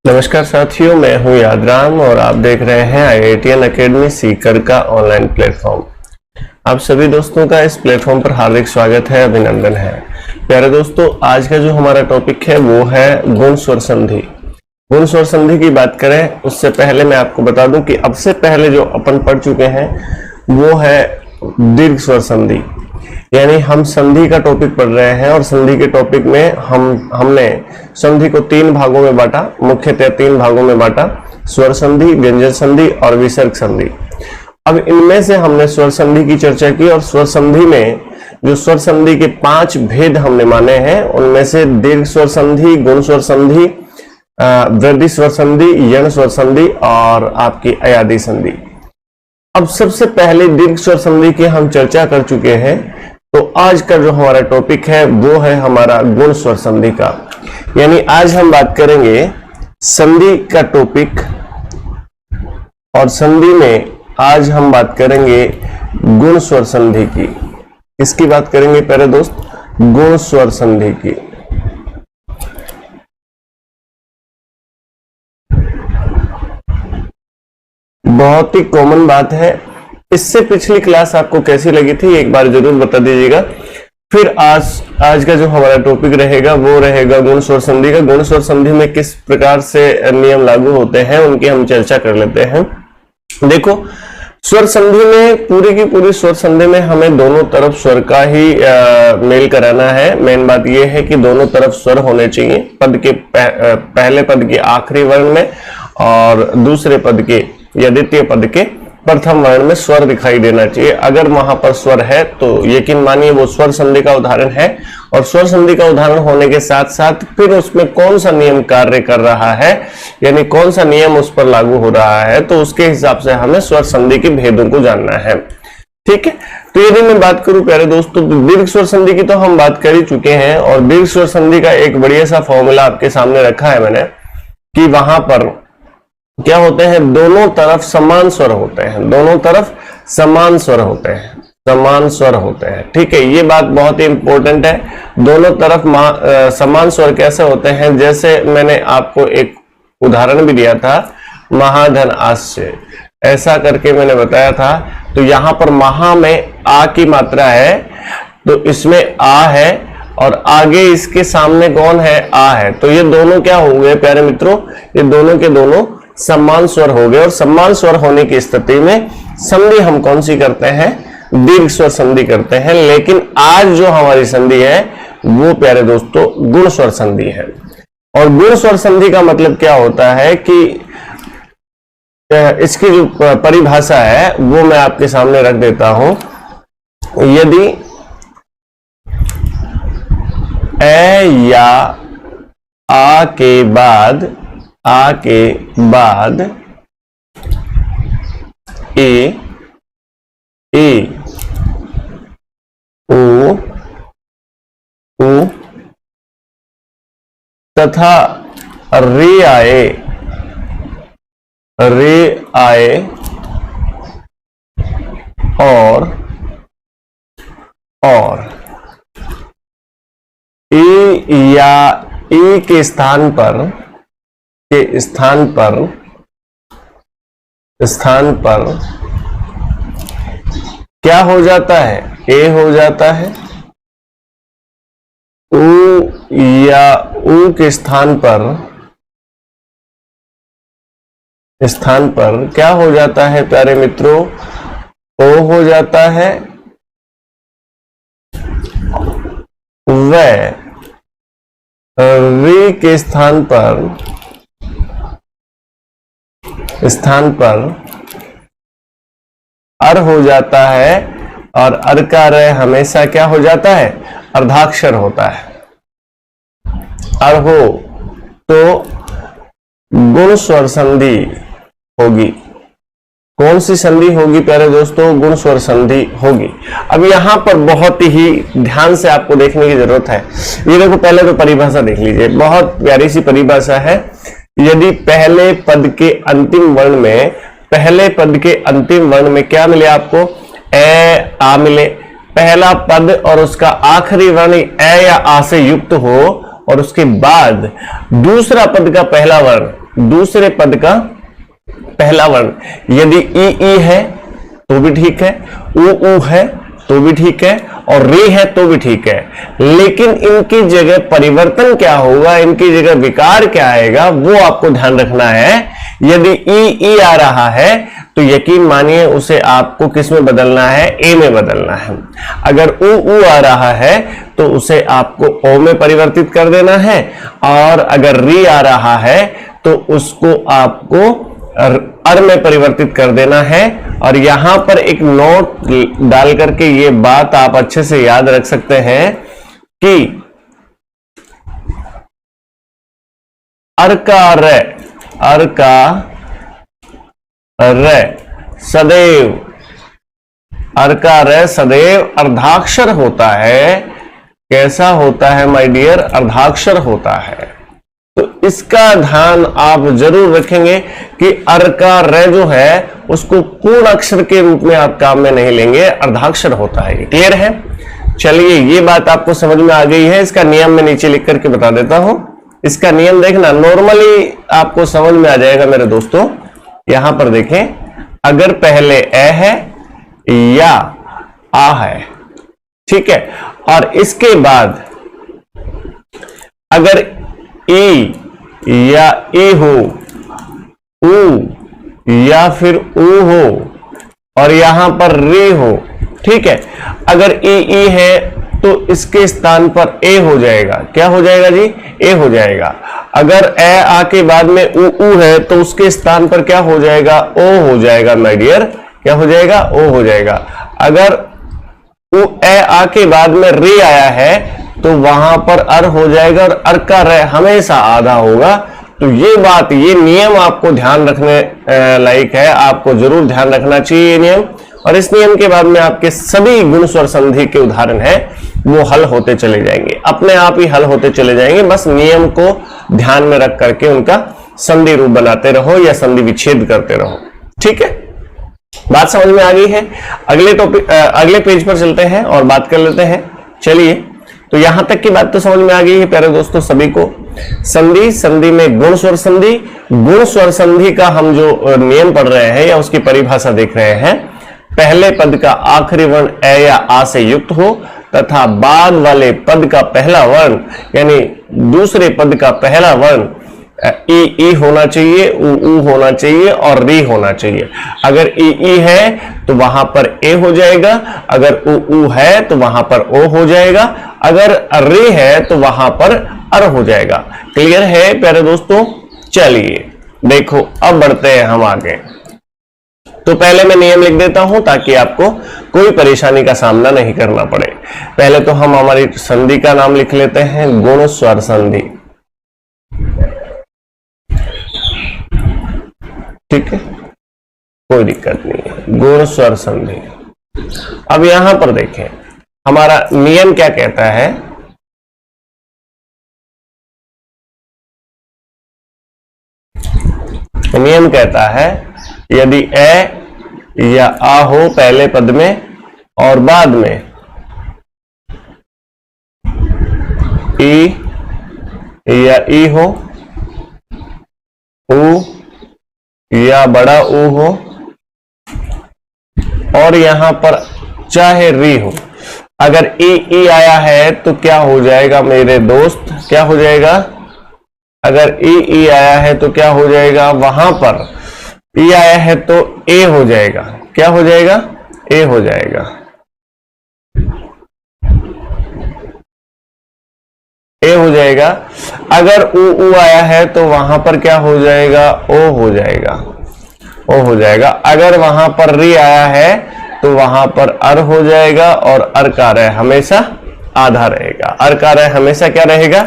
नमस्कार साथियों, मैं हूं यादराम और आप देख रहे हैं IITN अकेडमी सीकर का ऑनलाइन प्लेटफॉर्म। आप सभी दोस्तों का इस प्लेटफॉर्म पर हार्दिक स्वागत है, अभिनंदन है। प्यारे दोस्तों, आज का जो हमारा टॉपिक है वो है गुण स्वर संधि। गुण स्वर संधि की बात करें उससे पहले मैं आपको बता दूं कि अब से पहले जो अपन पढ़ चुके हैं वो है दीर्घ स्वर संधि। यानी हम संधि का टॉपिक पढ़ रहे हैं और संधि के टॉपिक में हमने संधि को तीन भागों में बांटा, मुख्यतः तीन भागों में बांटा: स्वर संधि, व्यंजन संधि और विसर्ग संधि। अब इनमें से हमने स्वर संधि की चर्चा की और स्वर संधि में जो स्वर संधि के 5 भेद हमने माने हैं उनमें से दीर्घ स्वर संधि, गुण स्वर संधि, वृद्धि स्वर संधि, यण स्वर संधि और आपकी अयादी संधि। अब सबसे पहले दीर्घ स्वर संधि की हम चर्चा कर चुके हैं, तो आज का जो हमारा टॉपिक है वो है हमारा गुण स्वर संधि का। यानी आज हम बात करेंगे संधि का टॉपिक, और संधि में आज हम बात करेंगे गुण स्वर संधि की। किसकी बात करेंगे प्यारे दोस्त? गुण स्वर संधि की। बहुत ही कॉमन बात है। इससे पिछली क्लास आपको कैसी लगी थी एक बार जरूर बता दीजिएगा। फिर आज का जो हमारा टॉपिक रहेगा वो रहेगा गुण स्वर संधि का। गुण स्वर संधि में किस प्रकार से नियम लागू होते हैं उनकी हम चर्चा कर लेते हैं। देखो, स्वर संधि में पूरी की पूरी स्वर संधि में हमें दोनों तरफ स्वर का ही मेल कराना है। मेन बात यह है कि दोनों तरफ स्वर होने चाहिए, पद के पहले पद के आखिरी वर्ण में और दूसरे पद के या द्वितीय पद के प्रथम वर्ण में स्वर दिखाई देना चाहिए। अगर वहां पर स्वर है तो यकीन मानिए वो स्वर संधि का उदाहरण है। और स्वर संधि का उदाहरण होने के साथ साथ फिर उसमें कौन सा नियम कार्य कर रहा है, यानी कौन सा नियम उस पर लागू हो रहा है, तो उसके हिसाब से हमें स्वर संधि के भेदों को जानना है। ठीक है, तो यदि मैं बात करूं प्यारे दोस्तों, तो दीर्घ स्वर संधि की तो हम बात कर ही चुके हैं और दीर्घ स्वर संधि का एक बढ़िया सा फॉर्मूला आपके सामने रखा है मैंने कि वहां पर क्या होते हैं, दोनों तरफ समान स्वर होते हैं, दोनों तरफ समान स्वर होते हैं, समान स्वर होते हैं। ठीक है, ये बात बहुत ही इंपॉर्टेंट है। दोनों तरफ समान स्वर कैसे होते हैं, जैसे मैंने आपको एक उदाहरण भी दिया था, महाधन आस्य, ऐसा करके मैंने बताया था। तो यहां पर महा में आ की मात्रा है, तो इसमें आ है और आगे इसके सामने कौन है? आ है। तो ये दोनों क्या हो गए प्यारे मित्रों? ये दोनों के दोनों समान स्वर हो गए। और समान स्वर होने की स्थिति में संधि हम कौन सी करते हैं? दीर्घ स्वर संधि करते हैं। लेकिन आज जो हमारी संधि है वो प्यारे दोस्तों गुण स्वर संधि है। और गुण स्वर संधि का मतलब क्या होता है कि इसकी जो परिभाषा है वो मैं आपके सामने रख देता हूं। यदि ए या आ के बाद ए उ तथा रे आए और ए या ए के स्थान पर क्या हो जाता है? ए हो जाता है। उ या उ के स्थान पर क्या हो जाता है प्यारे मित्रों? ओ हो जाता है। वे रे के स्थान पर अर हो जाता है और अर का रे हमेशा क्या हो जाता है? अर्धाक्षर होता है। अर हो तो गुण स्वर संधि होगी। कौन सी संधि होगी प्यारे दोस्तों? गुण स्वर संधि होगी। अब यहां पर बहुत ही ध्यान से आपको देखने की जरूरत है। ये देखो, पहले तो परिभाषा देख लीजिए, बहुत प्यारी सी परिभाषा है। यदि पहले पद के अंतिम वर्ण में क्या मिले आपको? ए आ मिले। पहला पद और उसका आखिरी वर्ण ए या आ से युक्त हो और उसके बाद दूसरा पद का पहला वर्ण दूसरे पद का पहला वर्ण। यदि ई है तो भी ठीक है, ऊ है तो भी ठीक है, और री है तो भी ठीक है, लेकिन इनकी जगह परिवर्तन क्या होगा, इनकी जगह विकार क्या आएगा, वो आपको ध्यान रखना है। यदि ई आ रहा है तो यकीन मानिए उसे आपको किस में बदलना है, ए में बदलना है। अगर ऊ आ रहा है तो उसे आपको ओ में परिवर्तित कर देना है, और अगर री आ रहा है तो उसको आपको अर में परिवर्तित कर देना है। और यहां पर एक नोट डाल करके ये बात आप अच्छे से याद रख सकते हैं कि अर का रे सदैव, अर का रे सदैव अर्धाक्षर होता है। कैसा होता है माय डियर, अर्धाक्षर होता है। तो इसका ध्यान आप जरूर रखेंगे कि अर का रे जो है उसको पूर्ण अक्षर के रूप में आप काम में नहीं लेंगे, अर्धाक्षर होता है। क्लियर है? चलिए, ये बात आपको समझ में आ गई है। इसका नियम मैं नीचे लिख करके बता देता हूं। इसका नियम देखना, नॉर्मली आपको समझ में आ जाएगा मेरे दोस्तों। यहां पर देखें, अगर पहले ए है या आ है, ठीक है, और इसके बाद अगर ई या ए हो, ऊ या फिर ऊ हो, और यहां पर रे हो, ठीक है। अगर ई है तो इसके स्थान पर ए हो जाएगा। क्या हो जाएगा जी? ए हो जाएगा। अगर ए आ के बाद में ऊ है तो उसके स्थान पर क्या हो जाएगा? ओ हो जाएगा माय डियर। क्या हो जाएगा? ओ हो जाएगा। अगर ऊ ए आ के बाद में रे आया है तो वहां पर अर हो जाएगा, और अर का रे हमेशा आधा होगा। तो ये बात, ये नियम आपको ध्यान रखने लायक है, आपको जरूर ध्यान रखना चाहिए ये नियम। और इस नियम के बाद में आपके सभी गुण स्वर संधि के उदाहरण है वो हल होते चले जाएंगे, अपने आप ही हल होते चले जाएंगे। बस नियम को ध्यान में रख करके उनका संधि रूप बनाते रहो या संधि विच्छेद करते रहो। ठीक है, बात समझ में आ गई है? अगले पेज पर चलते हैं और बात कर लेते हैं। चलिए, तो यहां तक की बात तो समझ में आ गई है प्यारे दोस्तों सभी को। संधि में गुण स्वर संधि, गुण स्वर संधि का हम जो नियम पढ़ रहे हैं या उसकी परिभाषा देख रहे हैं, पहले पद का आखिरी वर्ण ए या आ से युक्त हो तथा बाद वाले पद का पहला वर्ण यानी दूसरे पद का पहला वर्ण ई होना चाहिए, ऊ होना चाहिए और री होना चाहिए। अगर ई है तो वहां पर ए हो जाएगा, अगर ऊ है तो वहां पर ओ हो जाएगा, अगर रे है तो वहां पर अर हो जाएगा। क्लियर है प्यारे दोस्तों? चलिए देखो, अब बढ़ते हैं हम आगे। तो पहले मैं नियम लिख देता हूं ताकि आपको कोई परेशानी का सामना नहीं करना पड़े। पहले तो हम हमारी संधि का नाम लिख लेते हैं, गुण स्वर संधि। ठीक है, कोई दिक्कत नहीं है, गुण स्वर संधि। अब यहां पर देखें हमारा नियम क्या कहता है। नियम कहता है यदि ए या आ हो पहले पद में और बाद में ई या ई हो, ऊ या बड़ा ऊ हो, और यहां पर चाहे री हो। अगर ई आया है तो क्या हो जाएगा मेरे दोस्त? क्या हो जाएगा? अगर ई आया है तो क्या हो जाएगा? वहां पर ई आया है तो ए हो जाएगा। क्या हो जाएगा? ए हो जाएगा। ए हो जाएगा। अगर ऊ आया है तो वहां पर क्या हो जाएगा? ओ हो जाएगा। ओ हो जाएगा। अगर वहां पर री आया है तो वहां पर अर हो जाएगा, और अर का रे हमेशा आधा रहेगा। अर का रे हमेशा क्या रहेगा?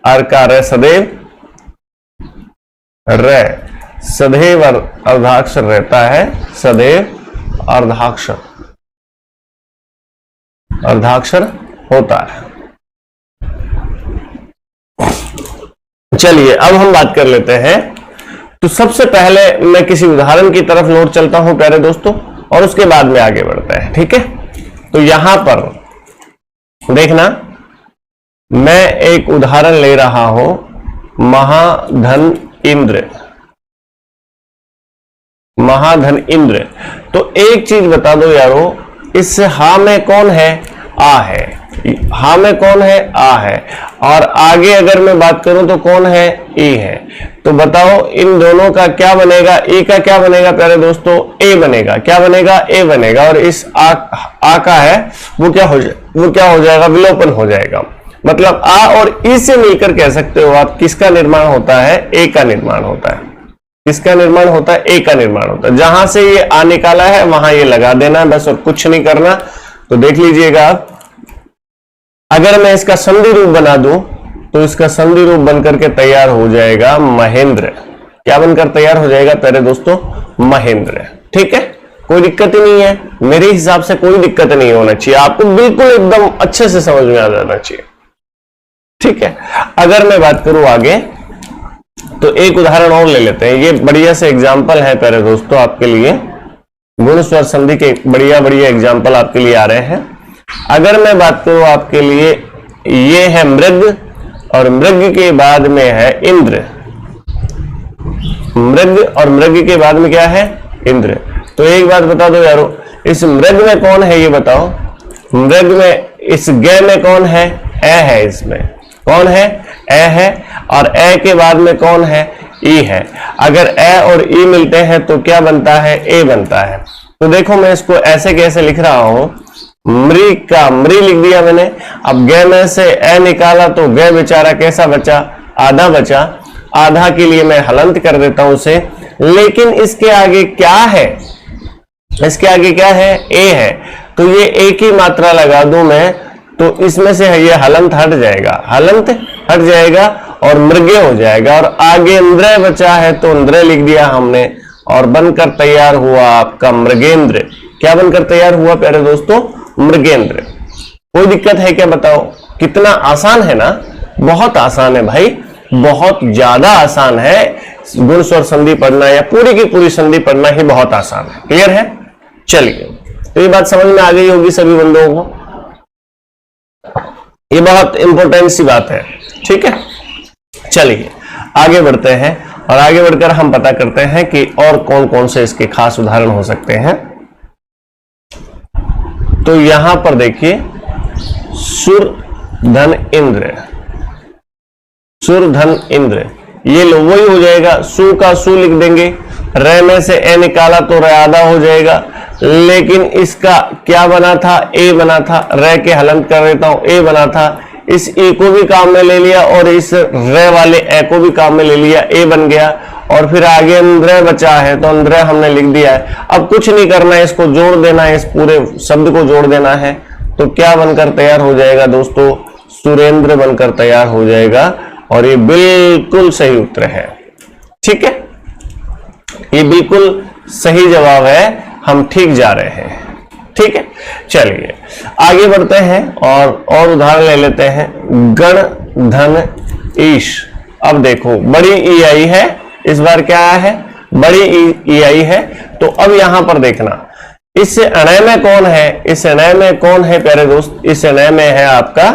अर का रे सदैव रे, सदैव अर्धाक्षर रहता है, सदैव अर्धाक्षर होता है। चलिए अब हम बात कर लेते हैं। तो सबसे पहले मैं किसी उदाहरण की तरफ लौट चलता हूं प्यारे दोस्तों, और उसके बाद में आगे बढ़ते हैं। ठीक है, तो यहां पर देखना, मैं एक उदाहरण ले रहा हूं, महाधन इंद्र, महाधन इंद्र। तो एक चीज बता दो यारो, इस हा में कौन है? आ है। हा में कौन है? आ है। और आगे अगर मैं बात करूं तो कौन है? ई है। तो बताओ इन दोनों का क्या बनेगा? ई का क्या बनेगा प्यारे दोस्तों? ए बनेगा। क्या बनेगा? ए बनेगा। और इस आ का है वो क्या हो जाएगा? विलोपन हो जाएगा। मतलब आ और ई से मिलकर कह सकते हो आप किसका निर्माण होता है? ए का निर्माण होता है। किसका निर्माण होता है? ए का निर्माण होता है। जहां से ये आ निकाला है वहां ये लगा देना है बस, और कुछ नहीं करना। तो देख लीजिएगा, अगर मैं इसका संधि रूप बना दूं तो इसका संधि रूप बनकर के तैयार हो जाएगा महेंद्र। क्या बनकर तैयार हो जाएगा प्यारे दोस्तों? महेंद्र। ठीक है, कोई दिक्कत ही नहीं है। मेरे हिसाब से कोई दिक्कत नहीं होना चाहिए, आपको बिल्कुल एकदम अच्छे से समझ में आ जाना चाहिए। ठीक है, अगर मैं बात करूं आगे तो एक उदाहरण और ले लेते हैं। ये बढ़िया से एग्जाम्पल है प्यारे दोस्तों आपके लिए, गुण स्वर संधि के बढ़िया बढ़िया एग्जाम्पल आपके लिए आ रहे हैं। अगर मैं बात करूं आपके लिए, ये है मृग और मृग के बाद में है इंद्र। मृग और मृग के बाद में क्या है? इंद्र। तो एक बात बता दो यारो, इस मृग में कौन है ये बताओ? मृग में इस ग में कौन है? ए है। इसमें कौन है? ए है। और ए के बाद में कौन है? ई है। अगर ए और ई मिलते हैं तो क्या बनता है? ए बनता है। तो देखो मैं इसको ऐसे कैसे लिख रहा हूं, मृग का मृ लिख दिया मैंने। अब ग में से ए निकाला तो ग बेचारा कैसा बचा? आधा बचा। आधा के लिए मैं हलंत कर देता हूं उसे, लेकिन इसके आगे क्या है? इसके आगे क्या है? ए है। तो ये ए की मात्रा लगा दूं मैं तो इसमें से ये हलंत हट जाएगा, हलंत हट जाएगा और मृगे हो जाएगा। और आगे इंद्र बचा है तो इंद्र लिख दिया हमने और बनकर तैयार हुआ आपका मृगेंद्र। क्या बनकर तैयार हुआ प्यारे दोस्तों? मृगेंद्र। कोई दिक्कत है क्या बताओ? कितना आसान है ना, बहुत आसान है भाई, बहुत ज्यादा आसान है। गुण स्वर संधि पढ़ना या पूरी की पूरी संधि पढ़ना ही बहुत आसान है। क्लियर है? चलिए, तो ये बात समझ में आ गई होगी सभी बंदों को। ये बहुत इंपॉर्टेंट सी बात है। ठीक है, चलिए आगे बढ़ते हैं और आगे बढ़कर हम पता करते हैं कि और कौन कौन से इसके खास उदाहरण हो सकते हैं। तो यहां पर देखिए, सुर धन इंद्र, सुर धन इंद्र, ये लो वही हो जाएगा। सु का सु लिख देंगे, र में से ए निकाला तो र आधा हो जाएगा, लेकिन इसका क्या बना था? ए बना था। र के हलंत कर देता हूं, ए बना था। इस ए को भी काम में ले लिया और इस र वाले ए को भी काम में ले लिया, ए बन गया। और फिर आगे अंद्र बचा है तो अंद्र हमने लिख दिया है। अब कुछ नहीं करना है, इसको जोड़ देना है, इस पूरे शब्द को जोड़ देना है। तो क्या बनकर तैयार हो जाएगा दोस्तों? सुरेंद्र बनकर तैयार हो जाएगा। और ये बिल्कुल सही उत्तर है। ठीक है, ये बिल्कुल सही जवाब है, हम ठीक जा रहे हैं। ठीक है, चलिए आगे बढ़ते हैं और उदाहरण ले लेते हैं। गण धन ईश। अब देखो बड़ी ई आई है, इस बार क्या आया है? बड़ी ई आई है। तो अब यहां पर देखना, इस अणय में कौन है? इस अणय में कौन है प्यारे दोस्त? इस अणय में है आपका,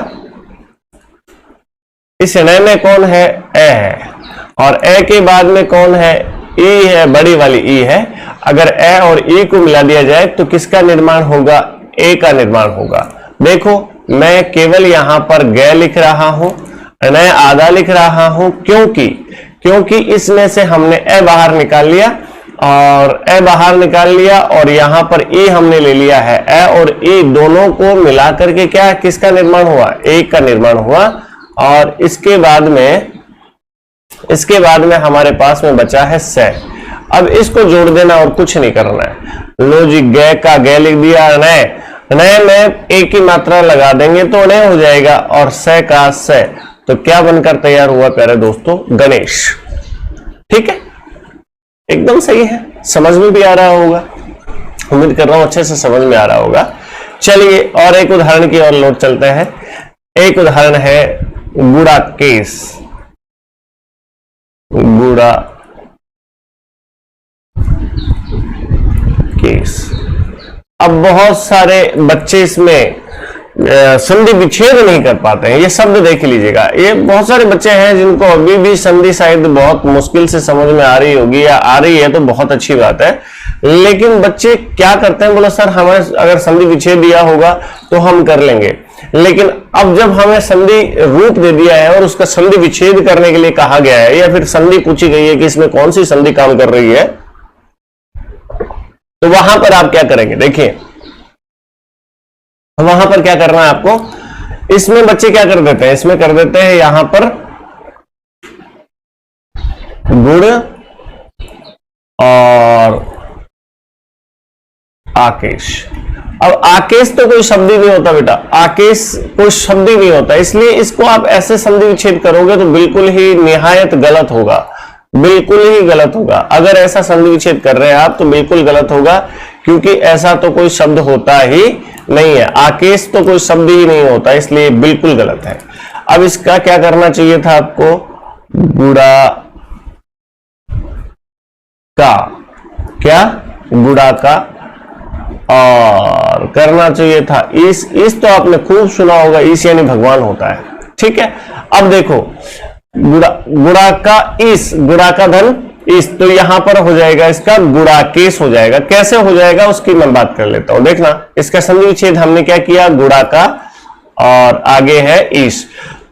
इस अणय में कौन है? ए है। और ए के बाद में कौन है? ई है, बड़ी वाली ई है। अगर ए और ई को मिला दिया जाए तो किसका निर्माण होगा? ए का निर्माण होगा। देखो मैं केवल यहां पर ग लिख रहा हूं, अणय आधा लिख रहा हूं, क्योंकि इसमें से हमने ए बाहर निकाल लिया और ए बाहर निकाल लिया और यहां पर ई हमने ले लिया है। ए और ई दोनों को मिलाकर के क्या किसका निर्माण हुआ? ए का निर्माण हुआ। और इसके बाद में हमारे पास में बचा है से। अब इसको जोड़ देना और कुछ नहीं करना है। लो जी, ग का ग लिख दिया, अणय, अणय में ए की मात्रा लगा देंगे तो अणय हो जाएगा और से का से। तो क्या बनकर तैयार हुआ प्यारे दोस्तों? गणेश। ठीक है, एकदम सही है, समझ में भी आ रहा होगा, उम्मीद कर रहा हूं अच्छे से समझ में आ रहा होगा। चलिए और एक उदाहरण की ओर लौट चलते हैं। एक उदाहरण है गुड़ा केस, गुड़ा केस। अब बहुत सारे बच्चे इसमें संधि विच्छेद नहीं कर पाते हैं। ये शब्द देख लीजिएगा, ये बहुत सारे बच्चे हैं जिनको अभी भी संधि शायद बहुत मुश्किल से समझ में आ रही होगी, या आ रही है तो बहुत अच्छी बात है। लेकिन बच्चे क्या करते हैं, बोला सर हमें अगर संधि विच्छेद दिया होगा तो हम कर लेंगे, लेकिन अब जब हमें संधि रूप दे दिया है और उसका संधि विच्छेद करने के लिए कहा गया है, या फिर संधि पूछी गई है कि इसमें कौन सी संधि काम कर रही है, तो वहां पर आप क्या करेंगे, देखिए वहां पर क्या करना है आपको। इसमें बच्चे क्या कर देते हैं, इसमें कर देते हैं यहां पर गुण और आकेश। अब आकेश तो कोई शब्द ही नहीं होता बेटा, आकेश कोई शब्द ही नहीं होता, इसलिए इसको आप ऐसे संधि विच्छेद करोगे तो बिल्कुल ही निहायत गलत होगा, बिल्कुल ही गलत होगा। अगर ऐसा संधि विच्छेद कर रहे हैं आप तो बिल्कुल गलत होगा, क्योंकि ऐसा तो कोई शब्द होता ही नहीं है, आकेश तो कोई शब्द ही नहीं होता, इसलिए बिल्कुल गलत है। अब इसका क्या करना चाहिए था आपको, गुड़ा का, क्या गुड़ा का और करना चाहिए था इस तो आपने खूब सुना होगा, इस यानी भगवान होता है, ठीक है। अब देखो गुड़ा का इस, गुड़ा का धन इस, तो यहां पर हो जाएगा इसका गुड़ाकेश हो जाएगा। कैसे हो जाएगा उसकी मैं बात कर लेता हूं, देखना इसका संधि विच्छेद हमने क्या किया, गुड़ा का और आगे है इस,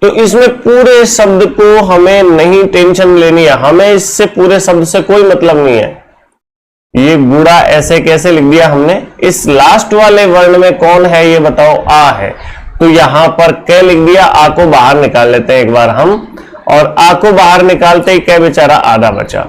तो इसमें पूरे शब्द को हमें नहीं टेंशन लेनी है, हमें इससे पूरे शब्द से कोई मतलब नहीं है। ये गुड़ा ऐसे कैसे लिख दिया हमने, इस लास्ट वाले वर्ण में कौन है ये बताओ, आ है, तो यहां पर क लिख दिया, आ को बाहर निकाल लेते हैं एक बार हम, और आ को बाहर निकालते ही क बेचारा आधा बचा,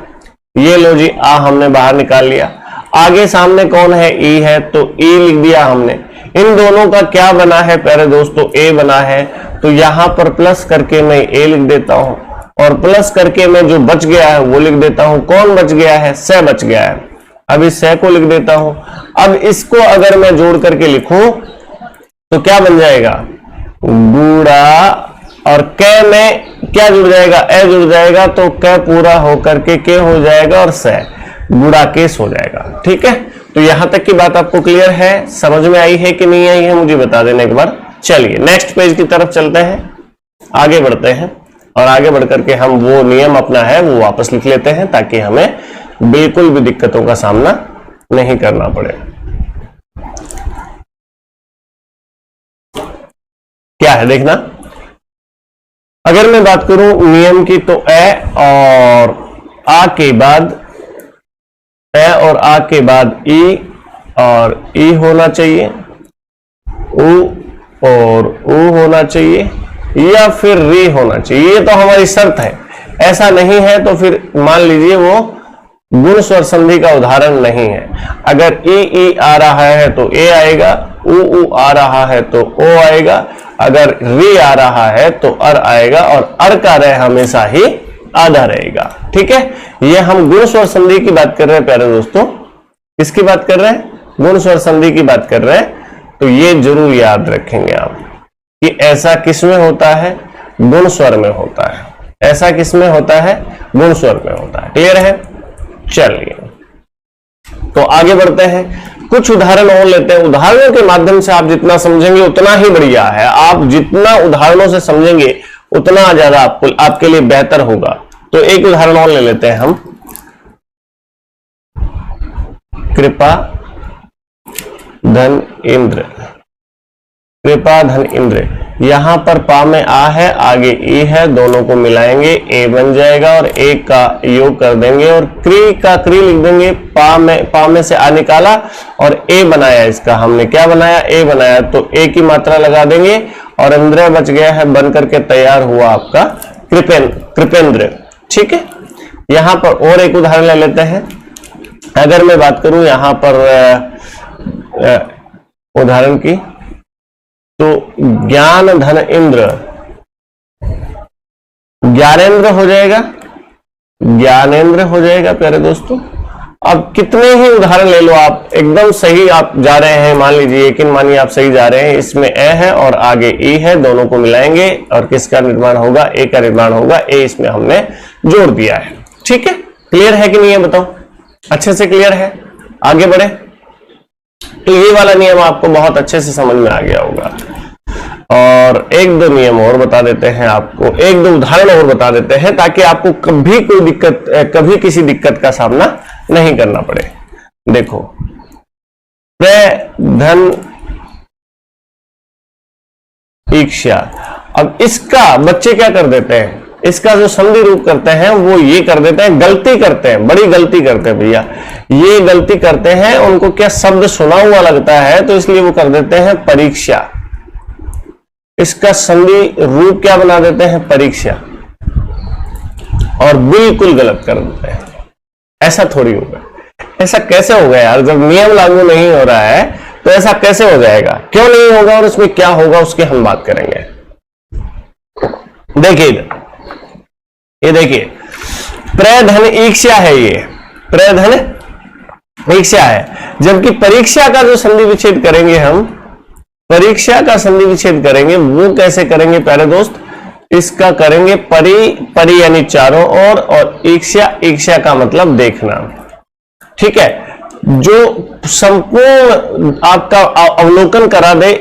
ये लो जी आ हमने बाहर निकाल लिया। आगे सामने कौन है, ई है, तो ई लिख दिया हमने। इन दोनों का क्या बना है प्यारे दोस्तों, ए बना है, तो यहां पर प्लस करके मैं ए लिख देता हूं, और प्लस करके मैं जो बच गया है वो लिख देता हूं। कौन बच गया है, स बच गया है, अब इस स को लिख देता हूं। अब इसको अगर मैं जोड़ करके लिखूं तो क्या बन जाएगा, गुड़ा और क में क्या जुड़ जाएगा, ए जुड़ जाएगा, तो क पूरा होकर के हो जाएगा और स गुड़ाकेश हो जाएगा, ठीक है। तो यहां तक की बात आपको क्लियर है, समझ में आई है कि नहीं आई है, मुझे बता देना एक बार। चलिए नेक्स्ट पेज की तरफ चलते हैं, आगे बढ़ते हैं, और आगे बढ़ करके हम वो नियम अपना है वो वापस लिख लेते हैं, ताकि हमें बिल्कुल भी दिक्कतों का सामना नहीं करना पड़े। क्या है देखना, अगर मैं बात करूं नियम की तो ए और आ के बाद, ए और आ के बाद ई और ई होना चाहिए, उ और उ होना चाहिए, या फिर री होना चाहिए, ये तो हमारी शर्त है। ऐसा नहीं है तो फिर मान लीजिए वो गुण स्वर संधि का उदाहरण नहीं है। अगर ई आ रहा है तो ए आएगा, उ आ रहा है तो ओ आएगा, अगर री आ रहा है तो अर आएगा, और अर का रह हमेशा ही आधा रहेगा, ठीक है। ये हम गुण स्वर संधि की बात कर रहे हैं प्यारे दोस्तों, किसकी बात कर रहे हैं, गुण स्वर संधि की बात कर रहे हैं। तो ये जरूर याद रखेंगे आप कि ऐसा किसमें होता है, गुण स्वर में होता है, ऐसा किसमें होता है, गुण स्वर में होता है। क्लियर है, चलिए तो आगे बढ़ते हैं, कुछ उदाहरण और लेते हैं। उदाहरणों के माध्यम से आप जितना समझेंगे उतना ही बढ़िया है, आप जितना उदाहरणों से समझेंगे उतना ज्यादा आपके लिए बेहतर होगा। तो एक उदाहरण और ले लेते हैं हम, कृपा धन इंद्र, कृपा धन इंद्र, यहां पर पा में आ है, आगे ई है, दोनों को मिलाएंगे ए बन जाएगा, और ए का योग कर देंगे, और क्री का क्री लिख देंगे। पा में से आ निकाला और ए बनाया, इसका हमने क्या बनाया, ए बनाया, तो ए की मात्रा लगा देंगे, और इंद्र बच गया है, बन करके तैयार हुआ आपका कृपेंद्र, ठीक है। यहां पर और एक उदाहरण ले लेते हैं। अगर मैं बात करूं यहां पर उदाहरण की, तो ज्ञान धन इंद्र, ज्ञानेंद्र हो जाएगा, ज्ञानेंद्र हो जाएगा प्यारे दोस्तों। अब कितने ही उदाहरण ले लो आप, एकदम सही आप जा रहे हैं, मान लीजिए यकीन मानिए आप सही जा रहे हैं। इसमें ए है और आगे ई है, दोनों को मिलाएंगे और किसका निर्माण होगा, ए का निर्माण होगा। ए इसमें हमने जोड़ दिया है, ठीक है। क्लियर है कि नहीं है बताओ, अच्छे से क्लियर है, आगे बढ़े। तो ये वाला नियम आपको बहुत अच्छे से समझ में आ गया होगा। और एक दो नियम और बता देते हैं आपको, एक दो उदाहरण और बता देते हैं ताकि आपको कभी कोई दिक्कत, कभी किसी दिक्कत का सामना नहीं करना पड़े। देखो, प्र धन ईक्षा, अब इसका बच्चे क्या कर देते हैं, इसका जो संधि रूप करते हैं वो ये कर देते हैं, गलती करते हैं, बड़ी गलती करते हैं भैया, ये गलती करते हैं, उनको क्या शब्द सुना हुआ लगता है तो इसलिए वो कर देते हैं परीक्षा। इसका संधि रूप क्या बना देते हैं, परीक्षा, और बिल्कुल गलत कर देते हैं। ऐसा थोड़ी होगा, ऐसा कैसे होगा यार, जब नियम लागू नहीं हो रहा है तो ऐसा कैसे हो जाएगा, क्यों नहीं होगा और उसमें क्या होगा उसकी हम बात करेंगे। देखिए ये देखिए, प्रधन ईक्षा है, ये प्रधन ईक्षा है, जबकि परीक्षा का जो संधि विच्छेद करेंगे हम, परीक्षा का संधि विच्छेद करेंगे वो कैसे करेंगे प्यारे दोस्त, इसका करेंगे परि यानी चारों ओर, और ईक्षा का मतलब देखना। ठीक है, जो संपूर्ण आपका अवलोकन करा दे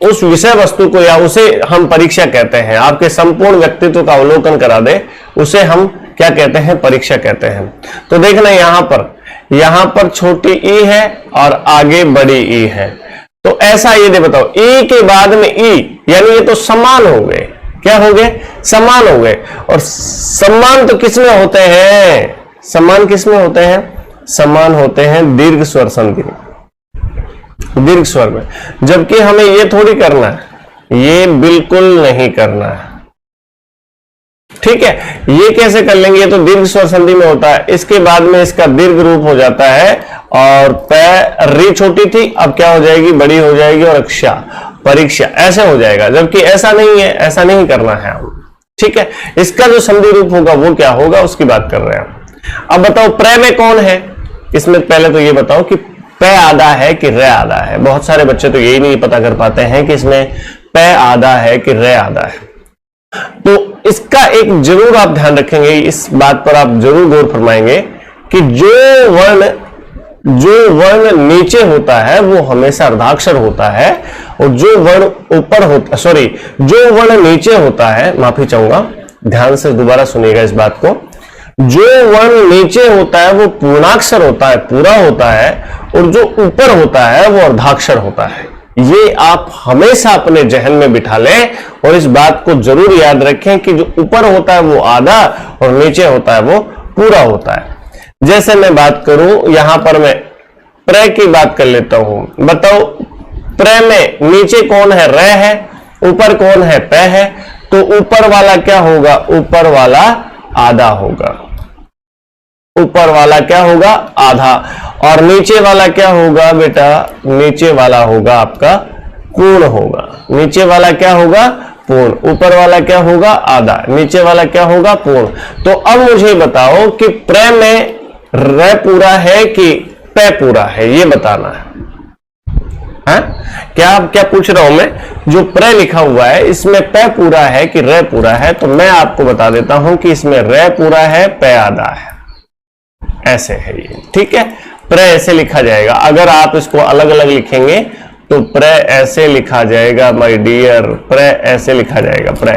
उस विषय वस्तु को, या उसे हम परीक्षा कहते हैं। आपके संपूर्ण व्यक्तित्व का अवलोकन करा दे उसे हम क्या कहते हैं, परीक्षा कहते हैं। तो देखना यहां पर छोटी ई है और आगे बड़ी ई है, तो ऐसा ये दे बताओ, ई के बाद में ई, यानी ये तो समान हो गए, क्या हो गए, समान हो गए। और समान तो किसमें होते हैं, समान किसमें होते हैं, समान होते हैं दीर्घ स्वर संधि, दीर्घ स्वर में। जबकि हमें ये थोड़ी करना है, ये बिल्कुल नहीं करना है। ठीक है, ये कैसे कर लेंगे, ये तो दीर्घ स्वर संधि में होता है, इसके बाद में इसका दीर्घ रूप हो जाता है, और री छोटी थी अब क्या हो जाएगी, बड़ी हो जाएगी, और अक्षा परीक्षा ऐसे हो जाएगा। जबकि ऐसा नहीं है, ऐसा नहीं करना है हम। ठीक है, इसका जो संधि रूप होगा वो क्या होगा उसकी बात कर रहे हैं। अब बताओ प्र में कौन है, इसमें पहले तो ये बताओ कि प आधा है कि रे आधा है। बहुत सारे बच्चे तो यही नहीं पता कर पाते हैं कि इसमें प आधा है कि रे आधा है। तो इसका एक जरूर आप ध्यान रखेंगे, इस बात पर आप जरूर गौर फरमाएंगे कि जो वर्ण नीचे होता है वो हमेशा अर्धाक्षर होता है, और जो वर्ण ऊपर होता, सॉरी, जो वर्ण नीचे होता है, माफी चाहूंगा, ध्यान से दोबारा सुनिएगा इस बात को, जो वर्ण नीचे होता है वो पूर्णाक्षर होता है, पूरा होता है, और जो ऊपर होता है वो अर्धाक्षर होता है। ये आप हमेशा अपने जहन में बिठा लें और इस बात को जरूर याद रखें कि जो ऊपर होता है वो आधा और नीचे होता है वो पूरा होता है। जैसे मैं बात करूं, यहां पर मैं प्र की बात कर लेता हूं। बताओ प्र में नीचे कौन है, र है, ऊपर कौन है, प है, तो ऊपर वाला क्या होगा, ऊपर वाला आधा होगा, ऊपर वाला क्या होगा, आधा, और नीचे वाला क्या होगा बेटा, नीचे वाला होगा आपका पूर्ण होगा, नीचे वाला क्या होगा, पूर्ण, ऊपर वाला क्या होगा, आधा, नीचे वाला क्या होगा, पूर्ण। तो अब मुझे बताओ कि प्र में र पूरा है कि प पूरा है, ये बताना है। क्या पूछ रहा हूं मैं, जो प्र लिखा हुआ है इसमें प पूरा है कि र पूरा है, तो मैं आपको बता देता हूं कि इसमें र पूरा है, प आधा है, ऐसे है ये। ठीक है, प्र ऐसे लिखा जाएगा। अगर आप इसको अलग अलग लिखेंगे तो प्र ऐसे लिखा जाएगा माय डियर, प्र ऐसे लिखा जाएगा प्र।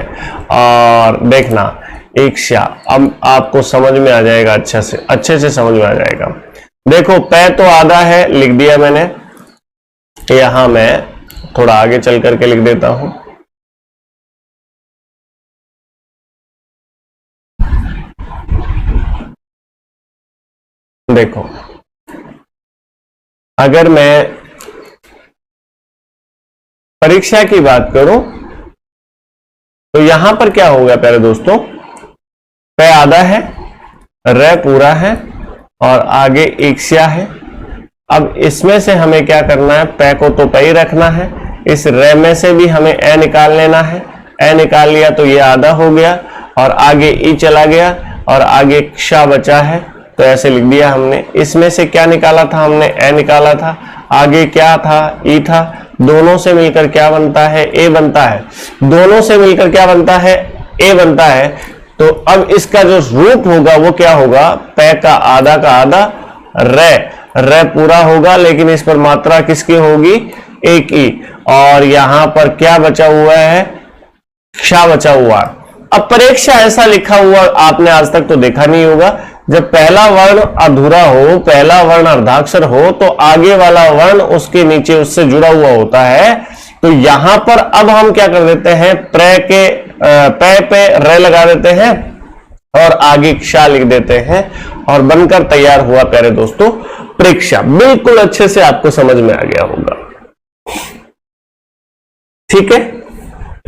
और देखना ईक्षा, अब आपको समझ में आ जाएगा, अच्छे से समझ में आ जाएगा। देखो प तो आधा है, लिख दिया मैंने, यहां मैं थोड़ा आगे चल करके लिख देता हूं। देखो अगर मैं परीक्षा की बात करूं तो यहां पर क्या होगा प्यारे दोस्तों, प आधा है, र पूरा है और आगे ईक्षा है। अब इसमें से हमें क्या करना है, प को तो प ही रखना है, इस र में से भी हमें ए निकाल लेना है, ए निकाल लिया तो ये आधा हो गया और आगे ई चला गया और आगे क्षा बचा है, तो ऐसे लिख दिया हमने। इसमें से क्या निकाला था हमने, ए निकाला था, आगे क्या था, ई था, दोनों से मिलकर क्या बनता है, ए बनता है, दोनों से मिलकर क्या बनता है, ए बनता है। तो अब इसका जो रूप होगा वो क्या होगा, प का आधा र पूरा होगा, लेकिन इस पर मात्रा किसकी होगी, एक ई, और यहां पर क्या बचा हुआ है, क्ष बचा हुआ। अब परीक्षा ऐसा लिखा हुआ आपने आज तक तो देखा नहीं होगा। जब पहला वर्ण अधूरा हो, पहला वर्ण अर्धाक्षर हो, तो आगे वाला वर्ण उसके नीचे उससे जुड़ा हुआ होता है। तो यहां पर अब हम क्या कर देते हैं, पै पे र लगा देते हैं और आगे क्ष लिख देते हैं और बनकर तैयार हुआ प्यारे दोस्तों परीक्षा। बिल्कुल अच्छे से आपको समझ में आ गया होगा। ठीक है,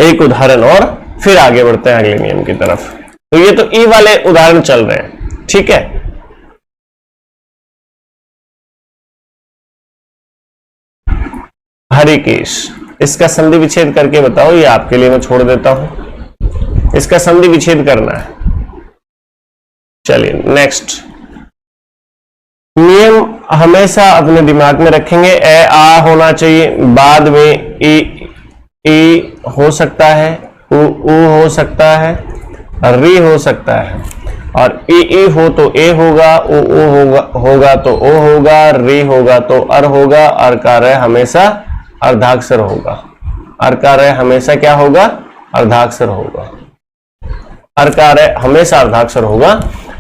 एक उदाहरण और फिर आगे बढ़ते हैं अगले नियम की तरफ। तो ये तो ई वाले उदाहरण चल रहे हैं। ठीक है, हरिकेश, इसका संधि विच्छेद करके बताओ, ये आपके लिए मैं छोड़ देता हूं, इसका संधि विच्छेद करना है। चलिए नेक्स्ट नियम हमेशा अपने दिमाग में रखेंगे। ए आ होना चाहिए, बाद में ई हो सकता है, उ हो सकता है, री हो सकता है, और ई हो तो ए होगा, उ होगा तो ओ होगा, री होगा तो अर होगा, अर का रे हमेशा अर्धाक्षर होगा। अर का रे हमेशा क्या होगा, अर्धाक्षर होगा। अर का रे हमेशा अर्धाक्षर होगा।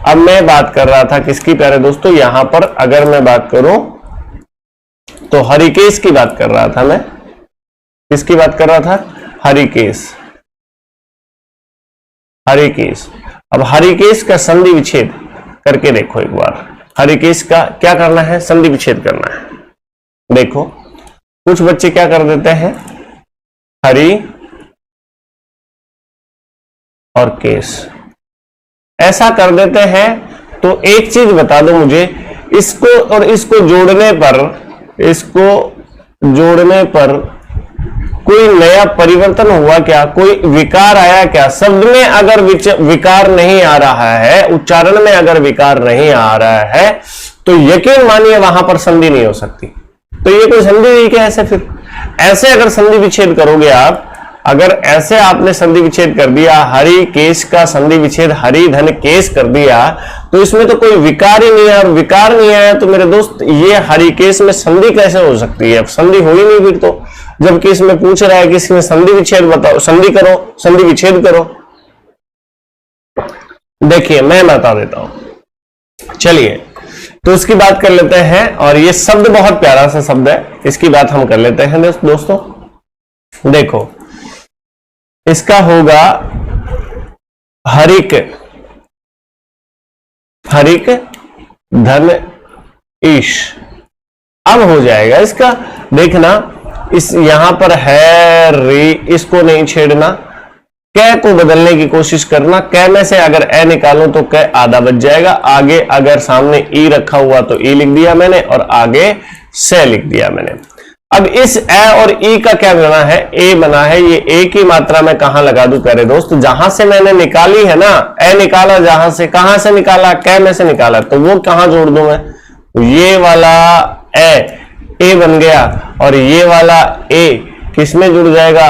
अब मैं बात कर रहा था किसकी प्यारे दोस्तों, यहां पर अगर मैं बात करूं तो हरिकेश की बात कर रहा था मैं। किसकी बात कर रहा था, हरिकेश। हरिकेश, अब हरिकेश का संधि विच्छेद करके देखो एक बार। हरिकेश का क्या करना है, संधि विच्छेद करना है। देखो कुछ बच्चे क्या कर देते हैं, हरि और केश ऐसा कर देते हैं। तो एक चीज बता दो मुझे, इसको और इसको जोड़ने पर, इसको जोड़ने पर कोई नया परिवर्तन हुआ क्या, कोई विकार आया क्या? शब्द में अगर विकार नहीं आ रहा है, उच्चारण में अगर विकार नहीं आ रहा है, तो यकीन मानिए वहां पर संधि नहीं हो सकती। तो ये कोई संधि नहीं क्या ऐसे? फिर ऐसे अगर संधि विच्छेद करोगे आप, अगर ऐसे आपने संधि विच्छेद कर दिया, हरि केश का संधि विच्छेद हरि धन केश कर दिया, तो इसमें तो कोई विकार ही नहीं है। और विकार नहीं आया तो मेरे दोस्त ये हरि केश में संधि कैसे हो सकती है? अब संधि हो ही नहीं फिर तो, जबकि इसमें पूछ रहा है कि इसमें संधि विच्छेद बताओ, संधि करो, संधि विच्छेद करो। देखिए मैं बता देता हूं, चलिए तो इसकी बात कर लेते हैं। और ये शब्द बहुत प्यारा सा शब्द है, इसकी बात हम कर लेते हैं दोस्तों। देखो इसका होगा हरिक, हरिक धन ईश। अब हो जाएगा इसका, देखना इस यहां पर है रे, इसको नहीं छेड़ना, कै को बदलने की कोशिश करना। कै में से अगर ए निकालो तो कै आधा बच जाएगा। आगे अगर सामने ई रखा हुआ तो ई लिख दिया मैंने, और आगे से लिख दिया मैंने। अब इस ए और ई का क्या बना है, ए बना है। ये ए की मात्रा में कहां लगा दूं प्यारे दोस्त, जहां से मैंने निकाली है ना, ए निकाला जहां से, कहां से निकाला, कै में से निकाला, तो वो कहां जोड़ दूं मैं? तो ये वाला ए बन गया, और ये वाला ए किस में जुड़ जाएगा,